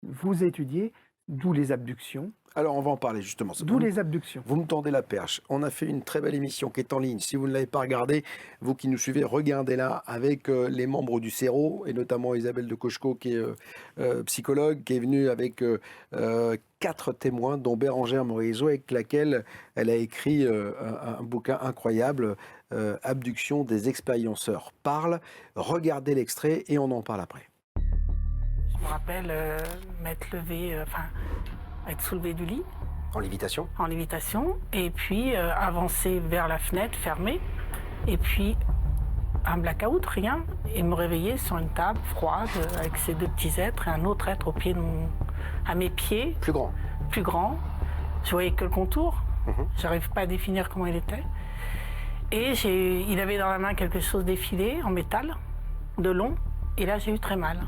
vous étudier, d'où les abductions. Alors on va en parler justement. D'où les abductions. Vous me tendez la perche. On a fait une très belle émission qui est en ligne. Si vous ne l'avez pas regardée, vous qui nous suivez, regardez-la avec les membres du CERO et notamment Isabelle de Cocheco qui est psychologue, qui est venue avec 4 témoins, dont Bérangère Morisot, avec laquelle elle a écrit un bouquin incroyable, Abduction des expérienceurs parlent. Regardez l'extrait et on en parle après. Je me rappelle m'être levée, être soulevée du lit. En lévitation. En lévitation. Et puis avancer vers la fenêtre fermée. Et puis un blackout, rien. Et me réveiller sur une table froide avec ces 2 petits êtres et un autre être à mes pieds. Plus grand. Plus grand. Je voyais que le contour. J'arrive pas à définir comment il était. Et il avait dans la main quelque chose d'effilé en métal, de long. Et là, j'ai eu très mal.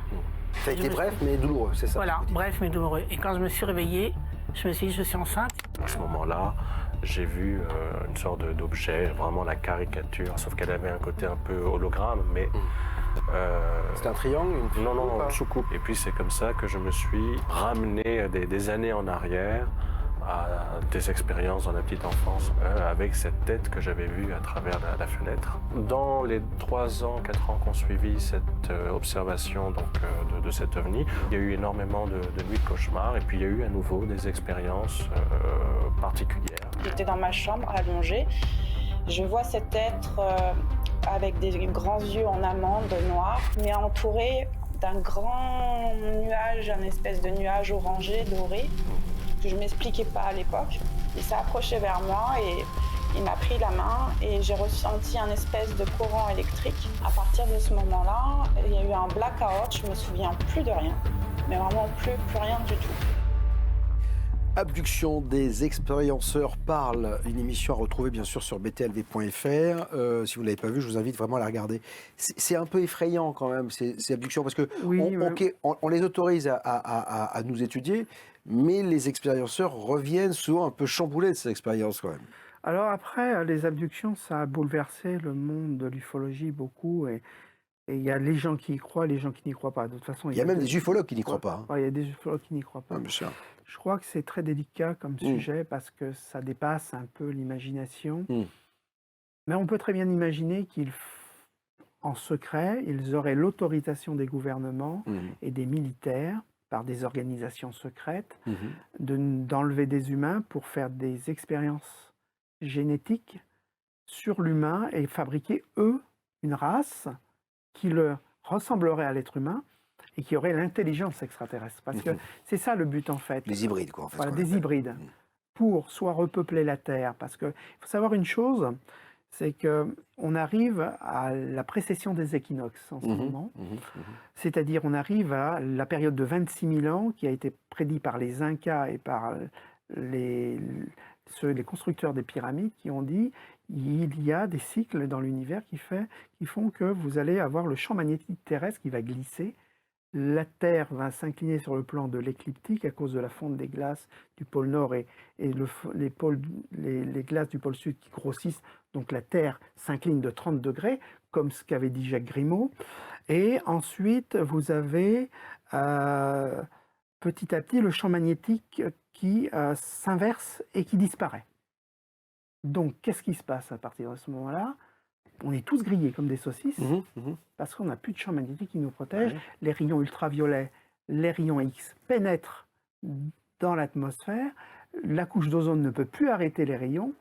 Ça a été bref mais douloureux, c'est ça? Voilà, bref mais douloureux. Et quand je me suis réveillée, je me suis dit, je suis enceinte. À ce moment-là, j'ai vu une sorte d'objet, vraiment la caricature, sauf qu'elle avait un côté un peu hologramme, mais... C'était un triangle, Non, une soucoupe. Et puis c'est comme ça que je me suis ramené des années en arrière à des expériences dans la petite enfance avec cette tête que j'avais vue à travers la fenêtre. Dans les 3 ans, 4 ans qu'ont suivi cette observation de cet OVNI, il y a eu énormément de nuits de cauchemars et puis il y a eu à nouveau des expériences particulières. J'étais dans ma chambre allongée, je vois cet être avec des grands yeux en amande noire, mais entouré d'un grand nuage, un espèce de nuage orangé, doré, que je ne m'expliquais pas à l'époque. Il s'est approché vers moi et il m'a pris la main et j'ai ressenti un espèce de courant électrique. À partir de ce moment-là, il y a eu un blackout, je ne me souviens plus de rien, mais vraiment plus rien du tout. Abduction des expérienceurs parlent, une émission à retrouver bien sûr sur btlv.fr. Si vous ne l'avez pas vu, je vous invite vraiment à la regarder. C'est un peu effrayant quand même, ces abductions, parce que on les autorise à nous étudier, mais les expérienceurs reviennent souvent un peu chamboulés de ces expériences quand même. Alors après, les abductions, ça a bouleversé le monde de l'ufologie beaucoup, et il y a les gens qui y croient, les gens qui n'y croient pas. De toute façon, il y a même des ufologues qui n'y croient pas. Il y a des ufologues qui n'y croient pas. Bien sûr. Je crois que c'est très délicat comme sujet parce que ça dépasse un peu l'imagination. Mais on peut très bien imaginer qu'en secret, ils auraient l'autorisation des gouvernements et des militaires, par des organisations secrètes, d'enlever des humains pour faire des expériences génétiques sur l'humain et fabriquer, eux, une race qui leur ressemblerait à l'être humain et qui aurait l'intelligence extraterrestre. Parce que c'est ça le but, en fait. Des hybrides, quoi. En fait, voilà, des hybrides. Pour soit repeupler la Terre. Parce qu'il faut savoir une chose, c'est qu'on arrive à la précession des équinoxes en ce moment. C'est-à-dire, on arrive à la période de 26 000 ans qui a été prédite par les Incas et par les constructeurs des pyramides qui ont dit il y a des cycles dans l'univers qui font que vous allez avoir le champ magnétique terrestre qui va glisser. La Terre va s'incliner sur le plan de l'écliptique à cause de la fonte des glaces du pôle Nord et les glaces du pôle Sud qui grossissent. Donc la Terre s'incline de 30 degrés, comme ce qu'avait dit Jacques Grimaud. Et ensuite, vous avez petit à petit le champ magnétique qui s'inverse et qui disparaît. Donc, qu'est-ce qui se passe à partir de ce moment-là? On est tous grillés comme des saucisses parce qu'on n'a plus de champ magnétique qui nous protège. Les rayons ultraviolets, les rayons X pénètrent dans l'atmosphère. La couche d'ozone ne peut plus arrêter les rayons.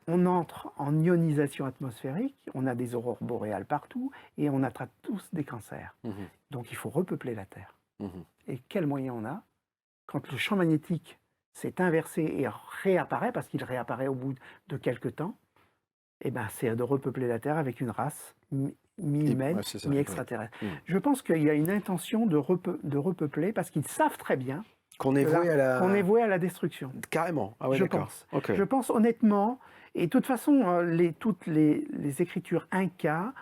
On entre en ionisation atmosphérique. On a des aurores boréales partout et on attrape tous des cancers. Donc, il faut repeupler la Terre. Et quel moyen on a? Quand le champ magnétique s'est inversé et réapparaît, parce qu'il réapparaît au bout de quelques temps, eh ben, c'est de repeupler la Terre avec une race mi-humaine, mi-extraterrestre. Je pense qu'il y a une intention de repeupler parce qu'ils savent très bien qu'on est voué à la destruction. Carrément. Ah ouais, je pense. Okay. Je pense honnêtement, et de toute façon, toutes les écritures Inca,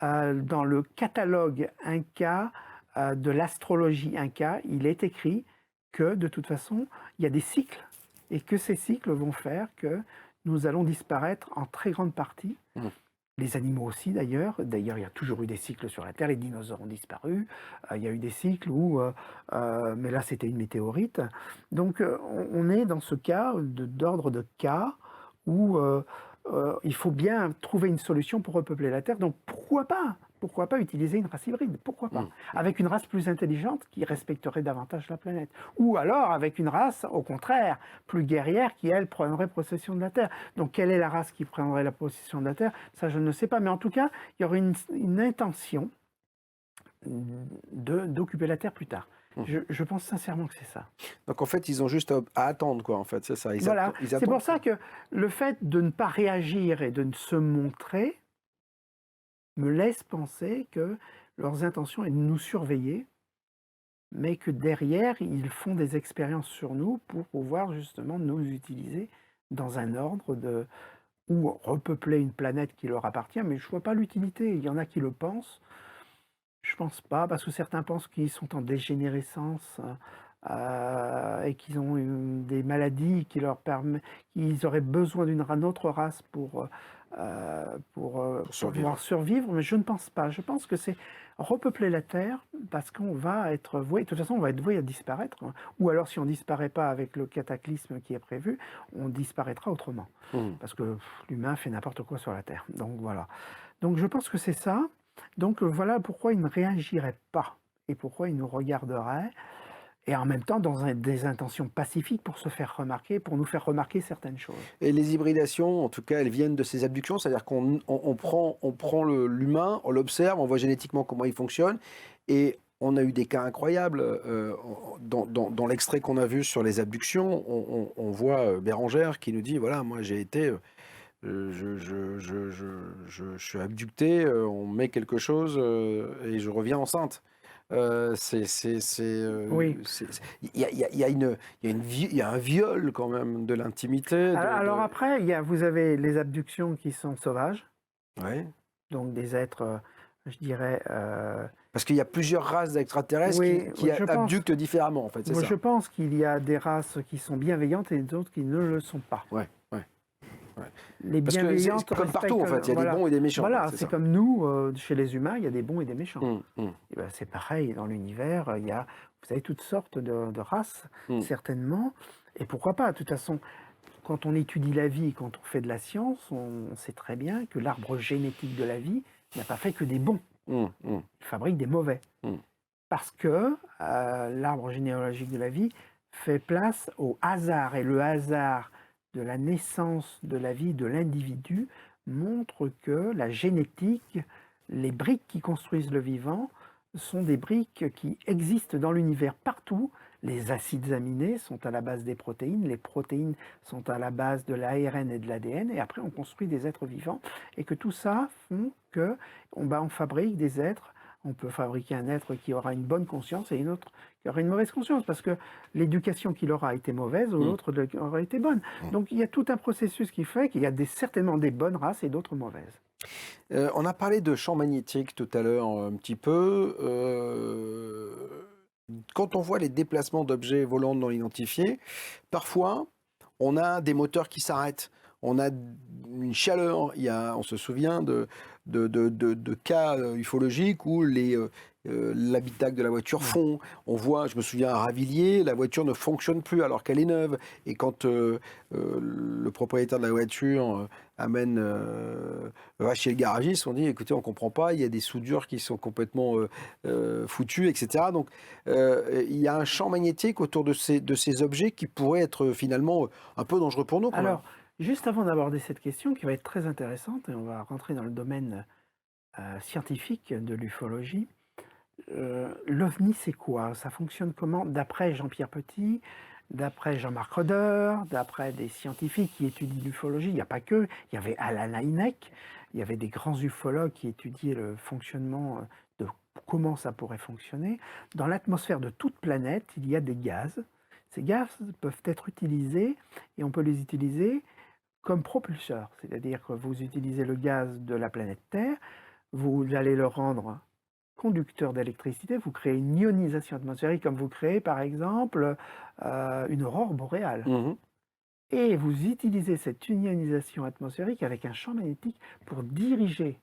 dans le catalogue Inca, de l'astrologie Inca, il est écrit que de toute façon, il y a des cycles et que ces cycles vont faire que nous allons disparaître en très grande partie. Les animaux aussi d'ailleurs. D'ailleurs, il y a toujours eu des cycles sur la Terre. Les dinosaures ont disparu. Il y a eu des cycles où... mais là, c'était une météorite. Donc, on est dans ce cas d'ordre de cas où il faut bien trouver une solution pour repeupler la Terre. Donc, pourquoi pas utiliser une race hybride? Pourquoi pas? Avec une race plus intelligente qui respecterait davantage la planète. Ou alors avec une race, au contraire, plus guerrière qui, elle, prendrait possession de la Terre. Donc, quelle est la race qui prendrait la possession de la Terre? Ça, je ne sais pas. Mais en tout cas, il y aurait une intention d'occuper la Terre plus tard. Je pense sincèrement que c'est ça. Donc en fait, ils ont juste à attendre, quoi, en fait, c'est ça. C'est pour ça que le fait de ne pas réagir et de ne se montrer me laisse penser que leurs intentions est de nous surveiller, mais que derrière, ils font des expériences sur nous pour pouvoir justement nous utiliser dans un ordre ou repeupler une planète qui leur appartient, mais je ne vois pas l'utilité. Il y en a qui le pensent. Je pense pas, parce que certains pensent qu'ils sont en dégénérescence et qu'ils ont des maladies qui leur permettent, qu'ils auraient besoin d'une autre race pour pouvoir survivre, mais je ne pense pas. Je pense que c'est repeupler la Terre parce qu'on va être voué, de toute façon on va être voué à disparaître, ou alors si on ne disparaît pas avec le cataclysme qui est prévu, on disparaîtra autrement, parce que l'humain fait n'importe quoi sur la Terre. Donc voilà. Donc je pense que c'est ça. Donc voilà pourquoi il ne réagirait pas et pourquoi il nous regarderait, et en même temps dans des intentions pacifiques pour se faire remarquer, pour nous faire remarquer certaines choses. Et les hybridations, en tout cas, elles viennent de ces abductions, c'est-à-dire qu'on prend l'humain, on l'observe, on voit génétiquement comment il fonctionne, et on a eu des cas incroyables. Dans l'extrait qu'on a vu sur les abductions, on voit Bérangère qui nous dit, voilà, moi j'ai été... Je suis abducté, on met quelque chose et je reviens enceinte. Oui. Il y a un viol quand même de l'intimité. Alors après, vous avez les abductions qui sont sauvages. Ouais. Donc des êtres, je dirais... Parce qu'il y a plusieurs races d'extraterrestres qui abductent différemment, en fait, c'est ça. Je pense qu'il y a des races qui sont bienveillantes et d'autres qui ne le sont pas. Ouais. Les parce bienveillantes, que comme partout, en fait, il y a des bons et des méchants. Voilà, c'est comme nous, chez les humains, il y a des bons et des méchants. Et ben, c'est pareil, dans l'univers, vous avez toutes sortes de races, certainement. Et pourquoi pas? De toute façon, quand on étudie la vie, quand on fait de la science, on sait très bien que l'arbre génétique de la vie n'a pas fait que des bons. Il fabrique des mauvais. Parce que l'arbre généalogique de la vie fait place au hasard. Et le hasard de la naissance de la vie de l'individu montre que la génétique, les briques qui construisent le vivant, sont des briques qui existent dans l'univers partout. Les acides aminés sont à la base des protéines, les protéines sont à la base de l'ARN et de l'ADN, et après on construit des êtres vivants, et que tout ça font que on fabrique des êtres On peut fabriquer un être qui aura une bonne conscience et une autre qui aura une mauvaise conscience, parce que l'éducation qu'il aura été mauvaise ou l'autre aura été bonne. Donc il y a tout un processus qui fait qu'il y a certainement des bonnes races et d'autres mauvaises. On a parlé de champ magnétique tout à l'heure un petit peu. Quand on voit les déplacements d'objets volants non identifiés, parfois on a des moteurs qui s'arrêtent. On a une chaleur. On se souvient de cas ufologiques où l'habitacle de la voiture fond. On voit, je me souviens à Ravilliers, la voiture ne fonctionne plus alors qu'elle est neuve. Et quand le propriétaire de la voiture va chez le garagiste, on dit écoutez, on ne comprend pas, il y a des soudures qui sont complètement foutues, etc. Donc il y a un champ magnétique autour de ces objets qui pourrait être finalement un peu dangereux pour nous. Alors, juste avant d'aborder cette question qui va être très intéressante, et on va rentrer dans le domaine scientifique de l'ufologie, l'OVNI c'est quoi? Ça fonctionne comment? D'après Jean-Pierre Petit, d'après Jean-Marc Roder, d'après des scientifiques qui étudient l'ufologie, il n'y a pas que, il y avait Alan Hynek, il y avait des grands ufologues qui étudiaient le fonctionnement de comment ça pourrait fonctionner. Dans l'atmosphère de toute planète, il y a des gaz. Ces gaz peuvent être utilisés, et on peut les utiliser comme propulseurs, c'est-à-dire que vous utilisez le gaz de la planète Terre, vous allez le rendre conducteur d'électricité, vous créez une ionisation atmosphérique, comme vous créez par exemple une aurore boréale. Et vous utilisez cette ionisation atmosphérique avec un champ magnétique pour diriger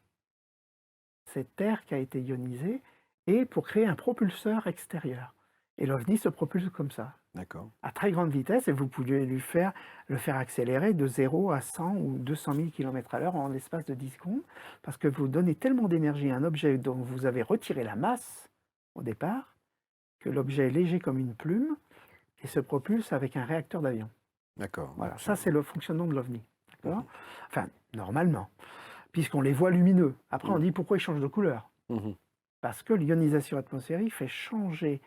cette terre qui a été ionisée et pour créer un propulseur extérieur. Et l'OVNI se propulse comme ça. D'accord. À très grande vitesse, et vous pouvez le faire accélérer de 0 à 100 ou 200 000 km/h en l'espace de 10 secondes, parce que vous donnez tellement d'énergie à un objet dont vous avez retiré la masse au départ, que l'objet est léger comme une plume et se propulse avec un réacteur d'avion. D'accord. Voilà, ça c'est le fonctionnement de l'OVNI. D'accord ? Enfin, normalement, puisqu'on les voit lumineux. Après, on dit pourquoi ils changent de couleur ? Parce que l'ionisation atmosphérique fait changer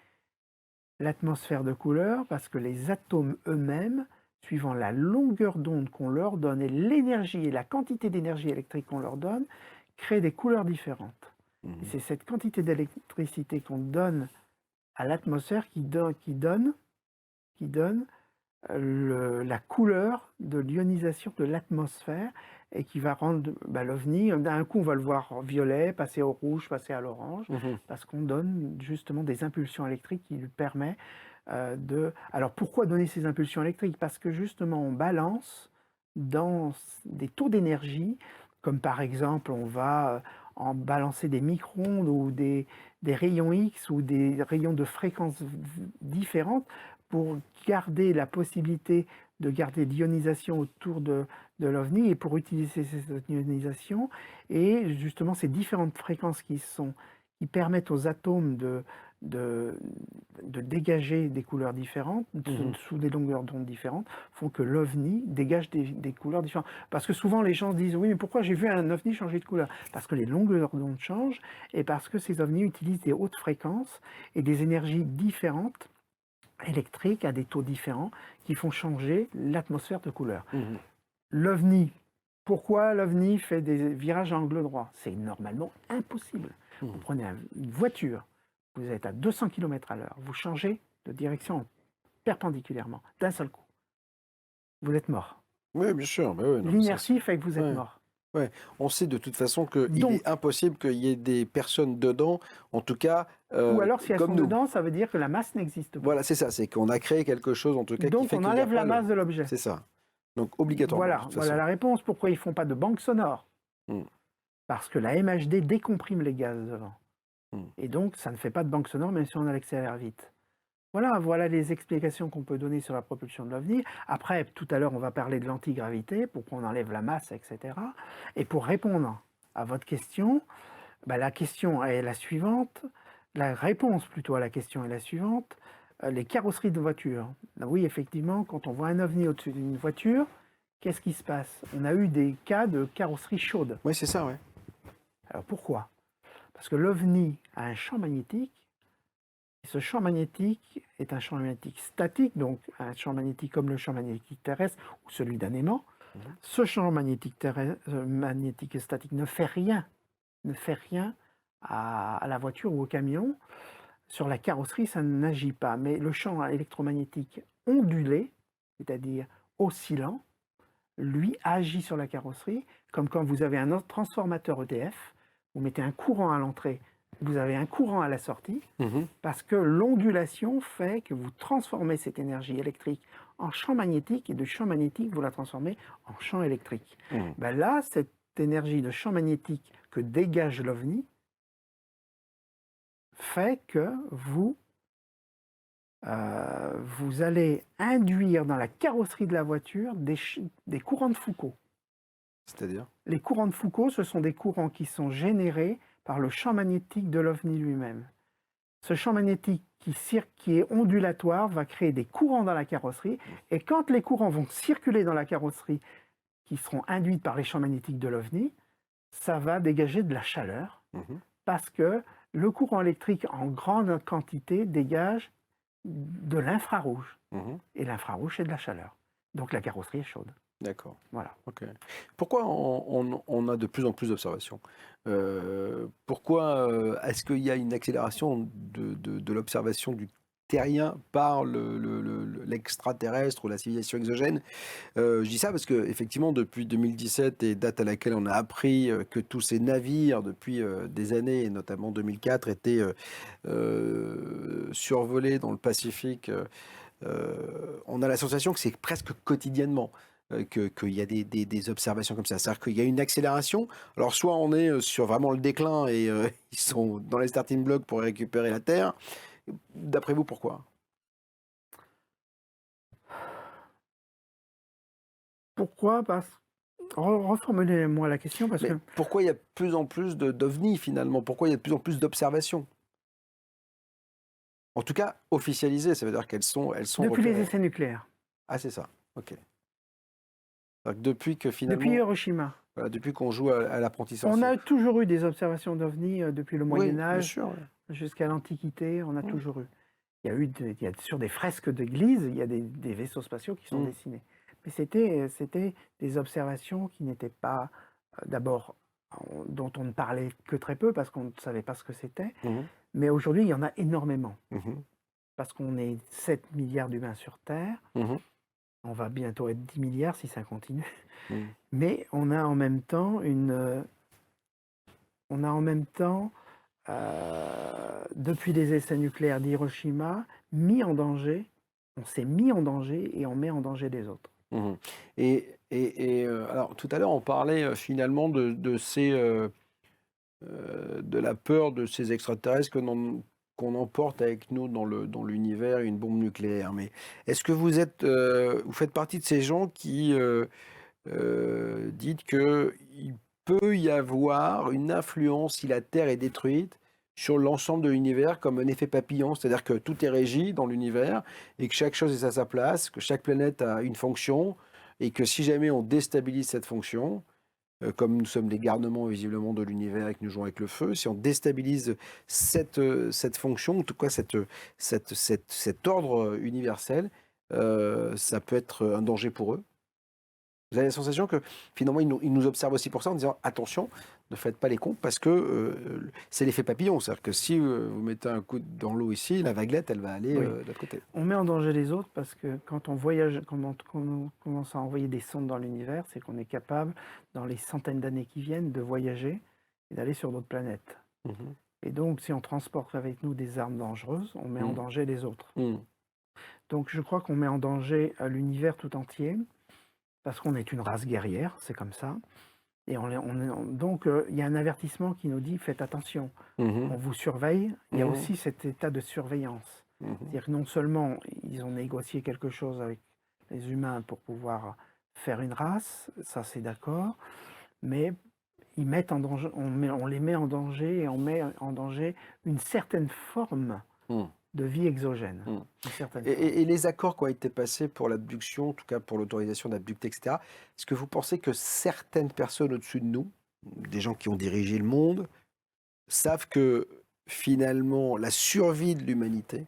l'atmosphère de couleur, parce que les atomes eux-mêmes, suivant la longueur d'onde qu'on leur donne et l'énergie et la quantité d'énergie électrique qu'on leur donne, créent des couleurs différentes. Et c'est cette quantité d'électricité qu'on donne à l'atmosphère qui donne la couleur de l'ionisation de l'atmosphère et qui va rendre l'OVNI, d'un coup on va le voir violet, passer au rouge, passer à l'orange, parce qu'on donne justement des impulsions électriques qui lui permettent Alors pourquoi donner ces impulsions électriques? Parce que justement on balance dans des taux d'énergie, comme par exemple on va en balancer des micro-ondes ou des rayons X ou des rayons de fréquences différentes pour garder la possibilité de garder l'ionisation autour de l'OVNI et pour utiliser cette ionisation et justement ces différentes fréquences qui permettent aux atomes de dégager des couleurs différentes sous des longueurs d'onde différentes font que l'OVNI dégage des couleurs différentes. Parce que souvent les gens disent oui mais pourquoi j'ai vu un OVNI changer de couleur? Parce que les longueurs d'onde changent et parce que ces OVNI utilisent des hautes fréquences et des énergies différentes électriques à des taux différents qui font changer l'atmosphère de couleur. L'OVNI, pourquoi l'OVNI fait des virages à angle droit? C'est normalement impossible. Vous prenez une voiture, vous êtes à 200 km/h, vous changez de direction perpendiculairement, d'un seul coup. Vous êtes mort. Oui, bien sûr. L'inertie fait que vous êtes mort. Ouais. On sait de toute façon qu'il est impossible qu'il y ait des personnes dedans, en tout cas ou alors si elles comme sont nous. Dedans, ça veut dire que la masse n'existe pas. Voilà, c'est ça, c'est qu'on a créé quelque chose en tout cas Donc qui fait on enlève la masse de l'objet. C'est ça. Donc obligatoirement. Voilà la réponse. Pourquoi ils ne font pas de banque sonore? Parce que la MHD décomprime les gaz devant. Et donc ça ne fait pas de banque sonore même si on accélère vite. Voilà les explications qu'on peut donner sur la propulsion de l'OVNI. Après, tout à l'heure, on va parler de l'antigravité, pourquoi on enlève la masse, etc. Et pour répondre à votre question, la question est la suivante. La réponse plutôt à la question est la suivante. Les carrosseries de voitures. Oui, effectivement, quand on voit un OVNI au-dessus d'une voiture, qu'est-ce qui se passe? On a eu des cas de carrosserie chaude. Oui, c'est ça, oui. Alors pourquoi? Parce que l'OVNI a un champ magnétique. Et ce champ magnétique est un champ magnétique statique, donc un champ magnétique comme le champ magnétique terrestre ou celui d'un aimant. Ce champ magnétique statique ne fait rien à la voiture ou au camion. Sur la carrosserie, ça n'agit pas. Mais le champ électromagnétique ondulé, c'est-à-dire oscillant, lui agit sur la carrosserie, comme quand vous avez un autre transformateur EDF, vous mettez un courant à l'entrée, vous avez un courant à la sortie, parce que l'ondulation fait que vous transformez cette énergie électrique en champ magnétique, et de champ magnétique, vous la transformez en champ électrique. Ben là, cette énergie de champ magnétique que dégage l'OVNI fait que vous allez induire dans la carrosserie de la voiture des courants de Foucault. C'est-à-dire? Les courants de Foucault, ce sont des courants qui sont générés par le champ magnétique de l'OVNI lui-même. Ce champ magnétique qui est ondulatoire va créer des courants dans la carrosserie, et quand les courants vont circuler dans la carrosserie, qui seront induits par les champs magnétiques de l'OVNI, ça va dégager de la chaleur, parce que le courant électrique en grande quantité dégage de l'infrarouge. Et l'infrarouge, c'est de la chaleur. Donc la carrosserie est chaude. D'accord. Voilà. Ok. Pourquoi on a de plus en plus d'observations? Pourquoi est-ce qu'il y a une accélération de l'observation du terrien par l'extraterrestre ou la civilisation exogène? Je dis ça parce que effectivement, depuis 2017, et date à laquelle on a appris que tous ces navires, depuis des années, et notamment 2004, étaient survolés dans le Pacifique, on a la sensation que c'est presque quotidiennement qu'il y a des observations comme ça. C'est-à-dire qu'il y a une accélération. Alors, soit on est sur vraiment le déclin et ils sont dans les starting blocks pour récupérer la Terre. D'après vous, pourquoi? Pourquoi? Reformulez-moi la question. Parce que pourquoi il y a de plus en plus d'ovnis, finalement? Pourquoi il y a de plus en plus d'observations? En tout cas, officialisées, ça veut dire qu'elles sont depuis les essais nucléaires. Ah, c'est ça. Ok. Depuis que finalement... Depuis Hiroshima. Voilà, depuis qu'on joue à l'apprenti sorcier. On a toujours eu des observations d'OVNI depuis le Moyen-Âge jusqu'à l'Antiquité, on a toujours eu. Il y a sur des fresques d'église, il y a des vaisseaux spatiaux qui sont dessinés. Mais c'était des observations qui n'étaient pas, d'abord, dont on ne parlait que très peu parce qu'on ne savait pas ce que c'était. Mais aujourd'hui, il y en a énormément. Parce qu'on est 7 milliards d'humains sur Terre. On va bientôt être 10 milliards si ça continue. Mais on a en même temps depuis les essais nucléaires d'Hiroshima, on s'est mis en danger et on met en danger les autres. Alors, tout à l'heure, on parlait finalement de la peur de ces extraterrestres qu'on emporte avec nous dans l'univers, une bombe nucléaire. Mais est-ce que vous faites partie de ces gens qui dites qu'il peut y avoir une influence, si la Terre est détruite, sur l'ensemble de l'univers comme un effet papillon, c'est-à-dire que tout est régi dans l'univers et que chaque chose est à sa place, que chaque planète a une fonction et que si jamais on déstabilise cette fonction, comme nous sommes les garnements visiblement de l'univers et que nous jouons avec le feu, si on déstabilise cette fonction, en tout cas cet ordre universel, ça peut être un danger pour eux. Vous avez la sensation que finalement ils nous observent aussi pour ça en disant attention, ne faites pas les cons parce que c'est l'effet papillon. C'est-à-dire que si vous mettez un coup dans l'eau ici, la vaguelette elle va aller de l'autre côté. On met en danger les autres parce que quand on voyage, quand on commence à envoyer des sondes dans l'univers, c'est qu'on est capable, dans les centaines d'années qui viennent, de voyager et d'aller sur d'autres planètes. Et donc si on transporte avec nous des armes dangereuses, on met en danger les autres. Donc je crois qu'on met en danger l'univers tout entier. Parce qu'on est une race guerrière, c'est comme ça. Et donc, il y a un avertissement qui nous dit, faites attention, on vous surveille. Il y a aussi cet état de surveillance. C'est-à-dire que non seulement ils ont négocié quelque chose avec les humains pour pouvoir faire une race, ça c'est d'accord, mais ils mettent en danger, on les met en danger et on met en danger une certaine forme de vie exogène. Et les accords qui ont été passés pour l'abduction, en tout cas pour l'autorisation d'abducter, etc., est-ce que vous pensez que certaines personnes au-dessus de nous, des gens qui ont dirigé le monde, savent que finalement la survie de l'humanité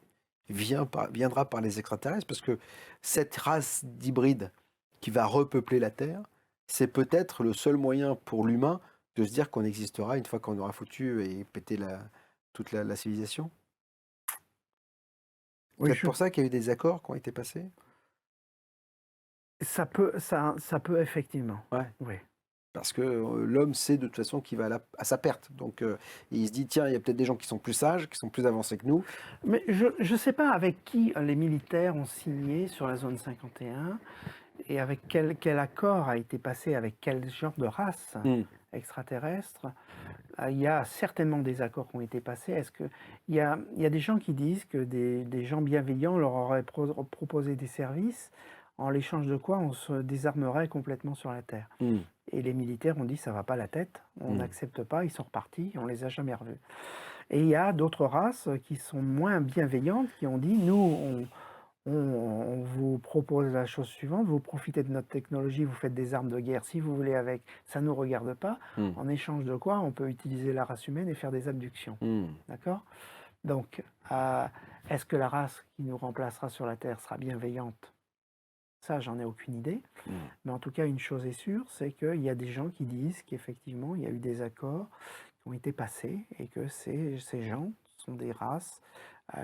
viendra par les extraterrestres? Parce que cette race d'hybrides qui va repeupler la Terre, c'est peut-être le seul moyen pour l'humain de se dire qu'on existera une fois qu'on aura foutu et pété toute la civilisation? C'est Oui, peut-être pour ça qu'il y a eu des accords qui ont été passés? ça peut effectivement. Ouais. Oui. Parce que l'homme sait de toute façon qu'il va à sa perte. Donc il se dit, tiens, il y a peut-être des gens qui sont plus sages, qui sont plus avancés que nous. Mais je ne sais pas avec qui les militaires ont signé sur la zone 51 et avec quel accord a été passé avec quel genre de race extraterrestre. Il y a certainement des accords qui ont été passés. Est-ce que il y a des gens qui disent que des gens bienveillants leur auraient proposé des services en l'échange de quoi on se désarmerait complètement sur la Terre. Et les militaires ont dit ça va pas la tête, on n'accepte pas, ils sont repartis, on les a jamais revus. Et il y a d'autres races qui sont moins bienveillantes qui ont dit nous on vous propose la chose suivante, vous profitez de notre technologie, vous faites des armes de guerre si vous voulez avec, ça ne nous regarde pas, en échange de quoi on peut utiliser la race humaine et faire des abductions. D'accord? Donc, est-ce que la race qui nous remplacera sur la Terre sera bienveillante? Ça, j'en ai aucune idée. Mais en tout cas, une chose est sûre, c'est qu'il y a des gens qui disent qu'effectivement, il y a eu des accords qui ont été passés et que ces gens sont des races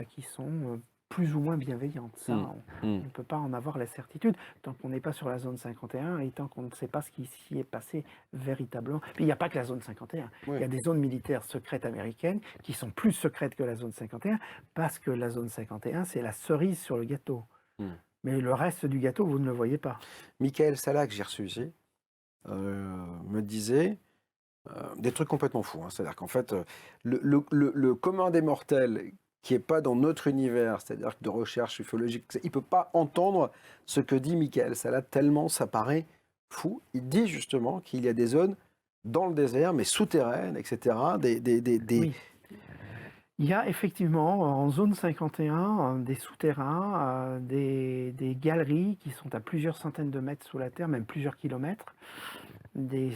qui sont plus ou moins bienveillantes. Ça, on ne peut pas en avoir la certitude tant qu'on n'est pas sur la zone 51 et tant qu'on ne sait pas ce qui s'y est passé véritablement. Puis il n'y a pas que la zone 51. Il y a des zones militaires secrètes américaines qui sont plus secrètes que la zone 51 parce que la zone 51, c'est la cerise sur le gâteau. Mais le reste du gâteau, vous ne le voyez pas. Michael Sala, que j'ai reçu ici, me disait des trucs complètement fous. C'est-à-dire qu'en fait, le commun des mortels qui n'est pas dans notre univers, c'est-à-dire de recherche ufologique, il ne peut pas entendre ce que dit Michael Sala, tellement ça paraît fou. Il dit justement qu'il y a des zones dans le désert, mais souterraines, etc. Oui. Il y a effectivement en zone 51 des souterrains, des galeries qui sont à plusieurs centaines de mètres sous la terre, même plusieurs kilomètres. Des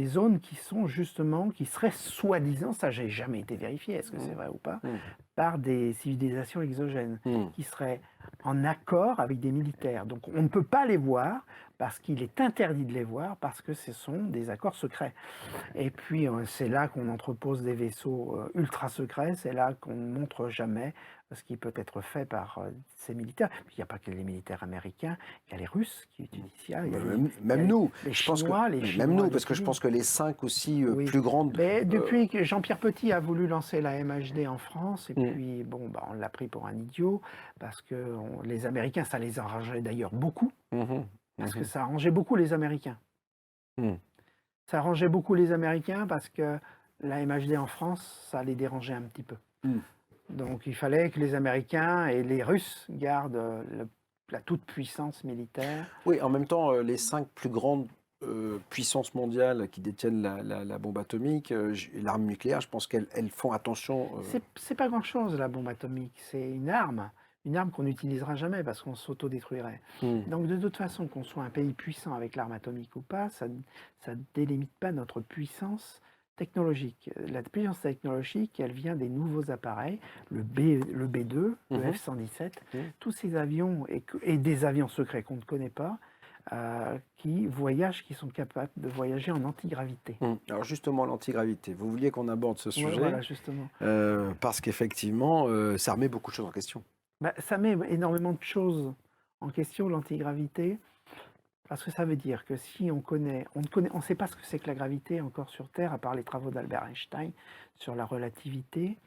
zones qui sont justement, qui seraient soi-disant, ça j'ai jamais été vérifié, est-ce que c'est vrai ou pas, par des civilisations exogènes, qui seraient en accord avec des militaires. Donc on ne peut pas les voir parce qu'il est interdit de les voir parce que ce sont des accords secrets. Et puis c'est là qu'on entrepose des vaisseaux ultra secrets, c'est là qu'on ne montre jamais ce qui peut être fait par ces militaires. Puis il n'y a pas que les militaires américains, il y a les Russes qui utilisent ça. Même nous, les je pense Chinois, que, même nous, parce que je pense que les 5 aussi plus grandes. Mais depuis que Jean-Pierre Petit a voulu lancer la MHD en France, et puis bon, on l'a pris pour un idiot, parce que les Américains, ça les arrangeait d'ailleurs beaucoup, parce que ça arrangeait beaucoup les Américains. Ça arrangeait beaucoup les Américains parce que la MHD en France, ça les dérangeait un petit peu. Donc il fallait que les Américains et les Russes gardent la toute-puissance militaire. Oui, en même temps, les 5 plus grandes puissances mondiales qui détiennent la bombe atomique et l'arme nucléaire, je pense qu'elles font attention. C'est pas grand-chose la bombe atomique, c'est une arme qu'on n'utilisera jamais parce qu'on s'autodétruirait. Donc de toute façon, qu'on soit un pays puissant avec l'arme atomique ou pas, ça ne délimite pas notre puissance technologique. La puissance technologique, elle vient des nouveaux appareils, le B2, le F-117, tous ces avions et des avions secrets qu'on ne connaît pas, qui sont capables de voyager en antigravité. Alors justement, l'antigravité, vous vouliez qu'on aborde ce sujet, voilà, justement. parce qu'effectivement, ça remet beaucoup de choses en question. Ça met énormément de choses en question, l'antigravité. Parce que ça veut dire que si on ne sait pas ce que c'est que la gravité encore sur Terre, à part les travaux d'Albert Einstein sur la relativité,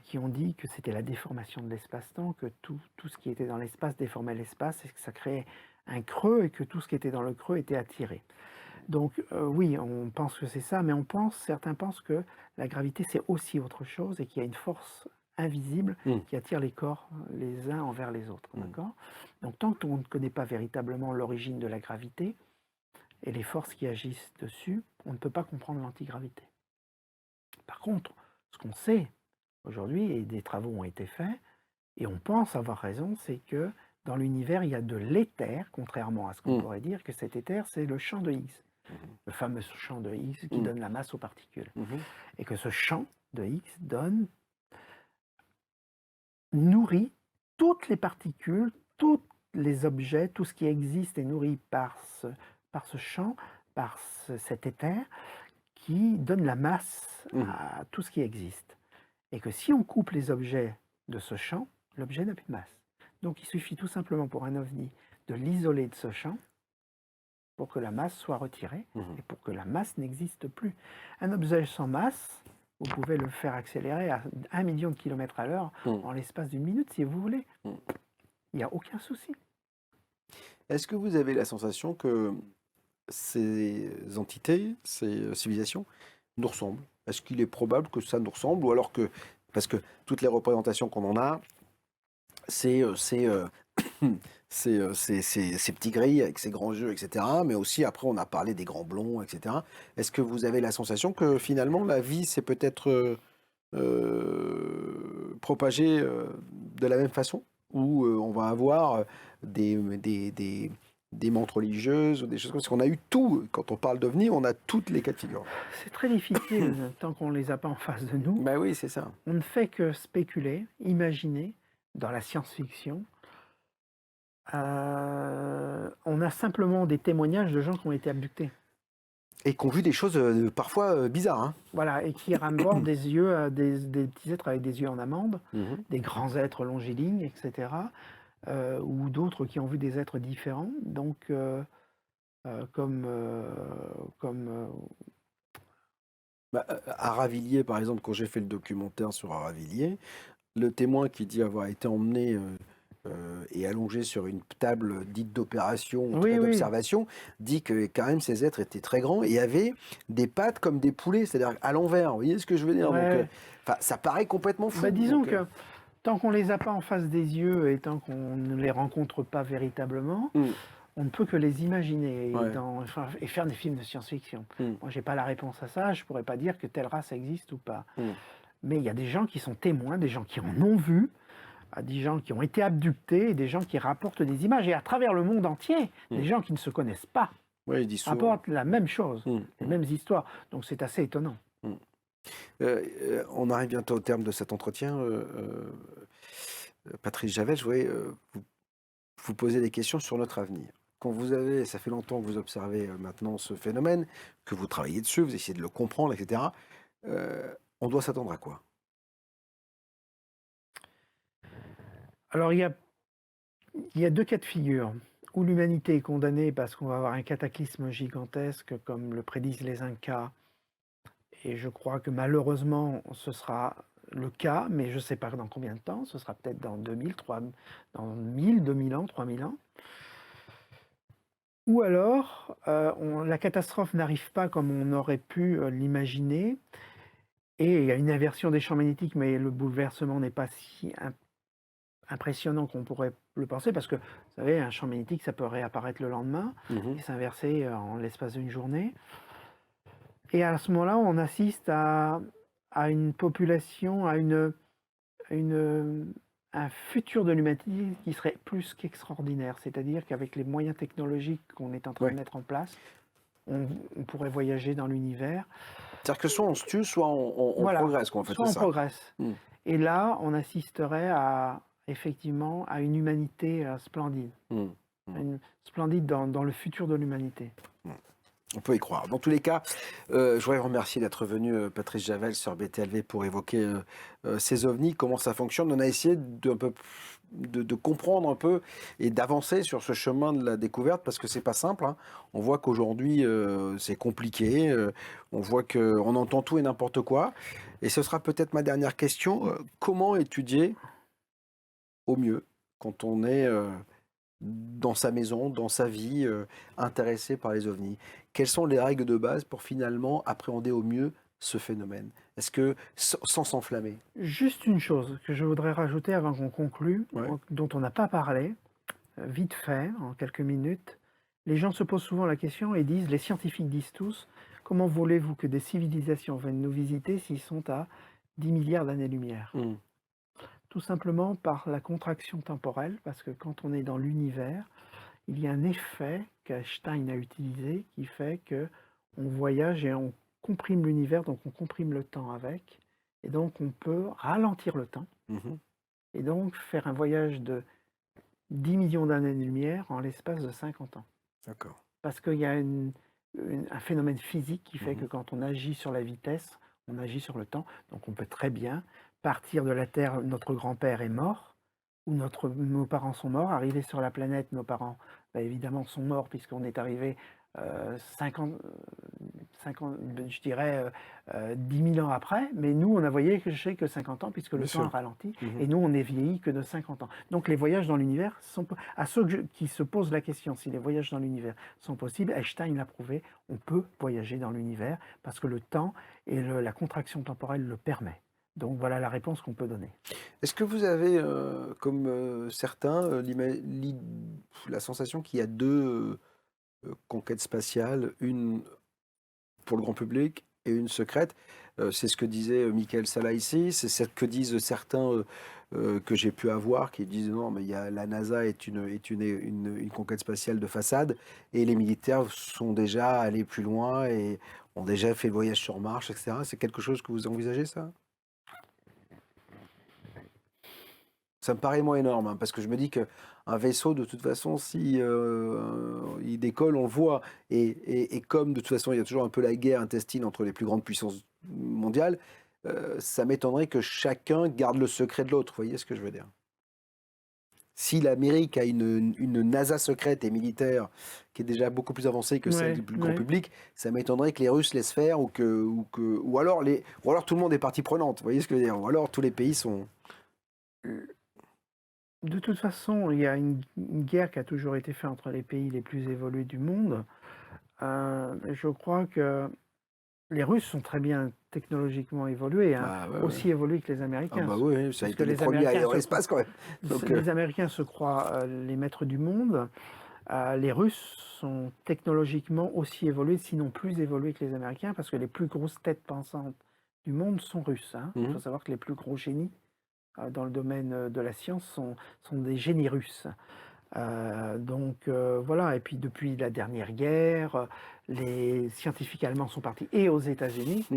qui ont dit que c'était la déformation de l'espace-temps, que tout ce qui était dans l'espace déformait l'espace, et que ça créait un creux, et que tout ce qui était dans le creux était attiré. Donc oui, on pense que c'est ça, mais certains pensent que la gravité c'est aussi autre chose, et qu'il y a une force invisible qui attire les corps les uns envers les autres. D'accord ? Donc tant qu'on ne connaît pas véritablement l'origine de la gravité et les forces qui agissent dessus, on ne peut pas comprendre l'antigravité. Par contre, ce qu'on sait aujourd'hui, et des travaux ont été faits, et on pense avoir raison, c'est que dans l'univers, il y a de l'éther, contrairement à ce qu'on pourrait dire, que cet éther, c'est le champ de Higgs. Le fameux champ de Higgs qui donne la masse aux particules. Et que ce champ de Higgs nourrit toutes les particules, tous les objets, tout ce qui existe est nourri par ce champ, par cet éther, qui donne la masse Mmh. à tout ce qui existe. Et que si on coupe les objets de ce champ, l'objet n'a plus de masse. Donc il suffit tout simplement pour un ovni de l'isoler de ce champ pour que la masse soit retirée Mmh. et pour que la masse n'existe plus. Un objet sans masse, vous pouvez le faire accélérer à 1 million de kilomètres à l'heure Mmh. en l'espace d'une minute si vous voulez. Mmh. Il n'y a aucun souci. Est-ce que vous avez la sensation que ces entités, ces civilisations, nous ressemblent? Est-ce qu'il est probable que ça nous ressemble ou alors que... Parce que toutes les représentations qu'on en a, c'est ces petits grilles avec ces grands yeux, etc. Mais aussi, après, on a parlé des grands blonds, etc. Est-ce que vous avez la sensation que finalement, la vie s'est peut-être propagée de la même façon? Où on va avoir des mantes religieuses ou des choses comme ça? Parce qu'on a eu tout. Quand on parle d'OVNI, on a toutes les cas de figure. C'est très difficile tant qu'on ne les a pas en face de nous. Ben oui, c'est ça. On ne fait que spéculer, imaginer dans la science-fiction. On a simplement des témoignages de gens qui ont été abductés. Et qui ont vu des choses parfois bizarres. Hein. Voilà, et qui ramènent des yeux, des petits êtres avec des yeux en amande, Mhm. des grands êtres longilignes, etc. Ou d'autres qui ont vu des êtres différents. Donc, À Ravilliers, par exemple, quand j'ai fait le documentaire sur Ravilliers, le témoin qui dit avoir été emmené et allongé sur une table dite d'opération, en tout Oui, cas oui. d'observation, dit que quand même ces êtres étaient très grands et avaient des pattes comme des poulets, c'est-à-dire à l'envers. Vous voyez ce que je veux dire? Ouais. Donc, ça paraît complètement fou. disons Donc, que tant qu'on ne les a pas en face des yeux et tant qu'on ne les rencontre pas véritablement, Mm. on ne peut que les imaginer Ouais. et faire des films de science-fiction. Mm. Moi, je n'ai pas la réponse à ça, je ne pourrais pas dire que telle race existe ou pas. Mm. Mais il y a des gens qui sont témoins, des gens qui en ont vu, des gens qui ont été abductés, et des gens qui rapportent des images. Et à travers le monde entier, des gens qui ne se connaissent pas ouais, il dit souvent. rapportent la même chose, Mm. les mêmes histoires. Donc c'est assez étonnant. On arrive bientôt au terme de cet entretien. Patrice Javel, je voulais vous poser des questions sur notre avenir. Quand vous avez, ça fait longtemps que vous observez maintenant ce phénomène, que vous travaillez dessus, vous essayez de le comprendre, etc. On doit s'attendre à quoi? Alors il y a deux cas de figure. Où l'humanité est condamnée parce qu'on va avoir un cataclysme gigantesque comme le prédisent les Incas. Et je crois que malheureusement ce sera le cas, mais je ne sais pas dans combien de temps. Ce sera peut-être dans 2000, 2000 ans, 3000 ans. Ou alors la catastrophe n'arrive pas comme on aurait pu l'imaginer. Et il y a une inversion des champs magnétiques, mais le bouleversement n'est pas si impressionnant qu'on pourrait le penser, parce que, vous savez, un champ magnétique, ça peut réapparaître le lendemain et s'inverser en l'espace d'une journée. Et à ce moment-là, on assiste à une population, à un futur de l'humanité qui serait plus qu'extraordinaire. C'est-à-dire qu'avec les moyens technologiques qu'on est en train de mettre en place, on pourrait voyager dans l'univers. C'est-à-dire que soit on se tue, soit on Voilà. progresse. Quoi, en fait, Soit c'est on ça. progresse. Mm. Et là, on assisterait effectivement à une humanité splendide. Mm. Splendide dans le futur de l'humanité. On peut y croire. Dans tous les cas, je voudrais vous remercier d'être venu, Patrice Javel, sur BTLV, pour évoquer ces ovnis, comment ça fonctionne. On a essayé de comprendre un peu et d'avancer sur ce chemin de la découverte, parce que c'est pas simple. Hein. On voit qu'aujourd'hui, c'est compliqué. On voit qu'on entend tout et n'importe quoi. Et ce sera peut-être ma dernière question. Comment étudier au mieux quand on est dans sa maison, dans sa vie, intéressé par les ovnis? Quelles sont les règles de base pour finalement appréhender au mieux ce phénomène? Est-ce que, sans s'enflammer? Juste une chose que je voudrais rajouter avant qu'on conclue, Ouais. dont on n'a pas parlé, vite fait, en quelques minutes. Les gens se posent souvent la question et disent, les scientifiques disent tous, comment voulez-vous que des civilisations viennent nous visiter s'ils sont à 10 milliards d'années-lumière? Tout simplement par la contraction temporelle, parce que quand on est dans l'univers, il y a un effet qu'Einstein a utilisé qui fait que on voyage et on comprime l'univers, donc on comprime le temps avec, et donc on peut ralentir le temps, et donc faire un voyage de 10 millions d'années-lumière en l'espace de 50 ans. D'accord. Parce qu'il y a une un phénomène physique qui fait que quand on agit sur la vitesse, on agit sur le temps. Donc on peut très bien partir de la Terre, notre grand-père est mort, ou nos parents sont morts, arriver sur la planète, nos parents évidemment sont morts puisqu'on est arrivé 50, je dirais 10 000 ans après, mais nous on a voyagé que 50 ans puisque le Bien temps a sûr. ralenti, et nous on est vieillis que de 50 ans. Donc les voyages dans l'univers sont, à ceux qui se posent la question si les voyages dans l'univers sont possibles, Einstein l'a prouvé, on peut voyager dans l'univers parce que le temps et la contraction temporelle le permet. Donc voilà la réponse qu'on peut donner. Est-ce que vous avez, comme certains, la sensation qu'il y a deux conquêtes spatiales, une pour le grand public et une secrète? C'est ce que disait Michael Salla ici, c'est ce que disent certains que j'ai pu avoir, qui disent non, mais la NASA est une conquête spatiale de façade, et les militaires sont déjà allés plus loin et ont déjà fait le voyage sur Mars, etc. C'est quelque chose que vous envisagez, ça? Ça me paraît moins énorme, hein, parce que je me dis qu'un vaisseau, de toute façon, si il décolle, on le voit. Et comme de toute façon, il y a toujours un peu la guerre intestine entre les plus grandes puissances mondiales, ça m'étonnerait que chacun garde le secret de l'autre. Vous voyez ce que je veux dire? Si l'Amérique a une NASA secrète et militaire qui est déjà beaucoup plus avancée que celle Ouais, du plus grand ouais. public, ça m'étonnerait que les Russes laissent faire, ou alors tout le monde est partie prenante. Vous voyez ce que je veux dire? Ou alors tous les pays sont... De toute façon, il y a une guerre qui a toujours été faite entre les pays les plus évolués du monde. Je crois que les Russes sont très bien technologiquement évolués, hein, Ah, ouais, ouais. aussi évolués que les Ah Américains. bah oui, ça a Parce été que les les premiers à aller Américains dans l'espace quand même. Donc, Les Américains se croient les maîtres du monde. Les Russes sont technologiquement aussi évolués, sinon plus évolués que les Américains, parce que les plus grosses têtes pensantes du monde sont russes, hein. Il faut savoir que les plus gros génies dans le domaine de la science sont des génies russes. Voilà, et puis depuis la dernière guerre, les scientifiques allemands sont partis et aux États-Unis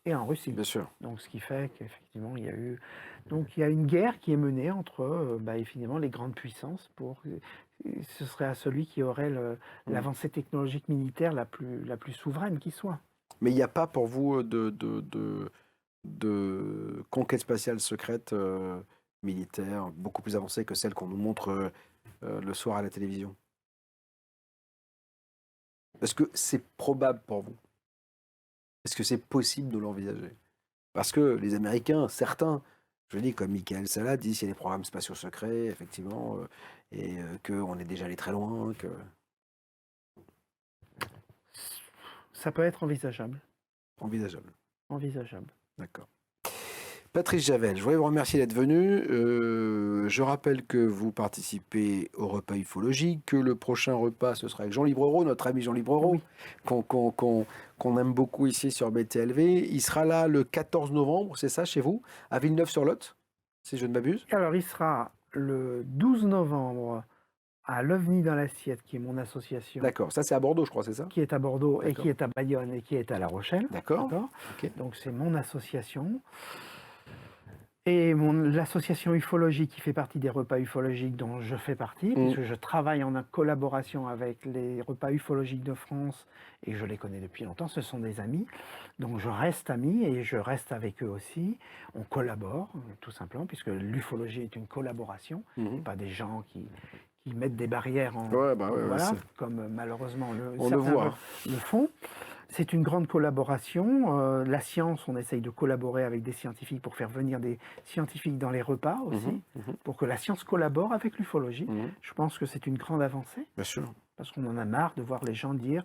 et en Russie. bien sûr. Donc ce qui fait qu'effectivement il y a une guerre qui est menée entre finalement les grandes puissances ce serait à celui qui aurait l'avancée technologique militaire la plus souveraine qui soit. Mais il n'y a pas pour vous de conquête spatiale secrète militaire beaucoup plus avancée que celle qu'on nous montre le soir à la télévision? Est-ce que c'est probable pour vous? Est-ce que c'est possible de l'envisager? Parce que les Américains, certains, je dis comme Michael Salla, disent qu'il y a des programmes spatiaux secrets, effectivement, et qu'on est déjà allé très loin, que... Ça peut être envisageable. Envisageable. Envisageable. D'accord. Patrice Javel, je voudrais vous remercier d'être venu. Je rappelle que vous participez au repas ufologique, que le prochain repas, ce sera avec Jean Librereau, notre ami Jean Librereau, Oui. qu'on aime beaucoup ici sur BTLV. Il sera là le 14 novembre, c'est ça, chez vous, à Villeneuve-sur-Lot, si je ne m'abuse. Alors il sera le 12 novembre à l'OVNI dans l'assiette, qui est mon association, D'accord, ça c'est à Bordeaux, je crois, c'est ça? qui est à Bordeaux et D'accord. qui est à Bayonne et qui est à La Rochelle. D'accord. Ok. Donc c'est mon association. Et l'association ufologique qui fait partie des repas ufologiques dont je fais partie, puisque je travaille en collaboration avec les repas ufologiques de France et je les connais depuis longtemps, ce sont des amis. Donc je reste ami et je reste avec eux aussi. On collabore, tout simplement, puisque l'ufologie est une collaboration, pas des gens qui mettent des barrières voilà, comme malheureusement on le voit. le font. C'est une grande collaboration. La science, on essaye de collaborer avec des scientifiques pour faire venir des scientifiques dans les repas aussi, pour que la science collabore avec l'ufologie. Je pense que c'est une grande avancée, Bien sûr. parce qu'on en a marre de voir les gens dire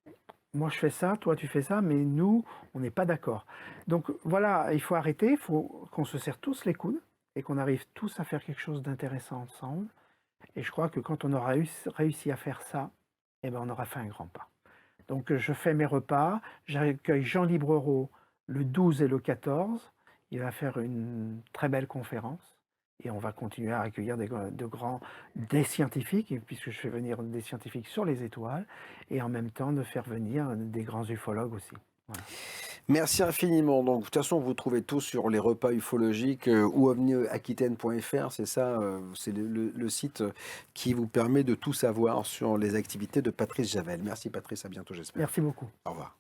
« moi je fais ça, toi tu fais ça, mais nous, on n'est pas d'accord ». Donc voilà, il faut arrêter, il faut qu'on se serre tous les coudes et qu'on arrive tous à faire quelque chose d'intéressant ensemble. Et je crois que quand on aura réussi à faire ça, eh ben, on aura fait un grand pas. Donc je fais mes repas, j'accueille Jean Librereau le 12 et le 14. Il va faire une très belle conférence et on va continuer à accueillir des scientifiques, puisque je fais venir des scientifiques sur les étoiles, et en même temps de faire venir des grands ufologues aussi. Voilà. Merci infiniment. Donc, de toute façon, vous trouvez tout sur les repas ufologiques ou ovniaquitaine.fr, c'est ça, c'est le site qui vous permet de tout savoir sur les activités de Patrice Javel. Merci Patrice, à bientôt j'espère. Merci beaucoup. Au revoir.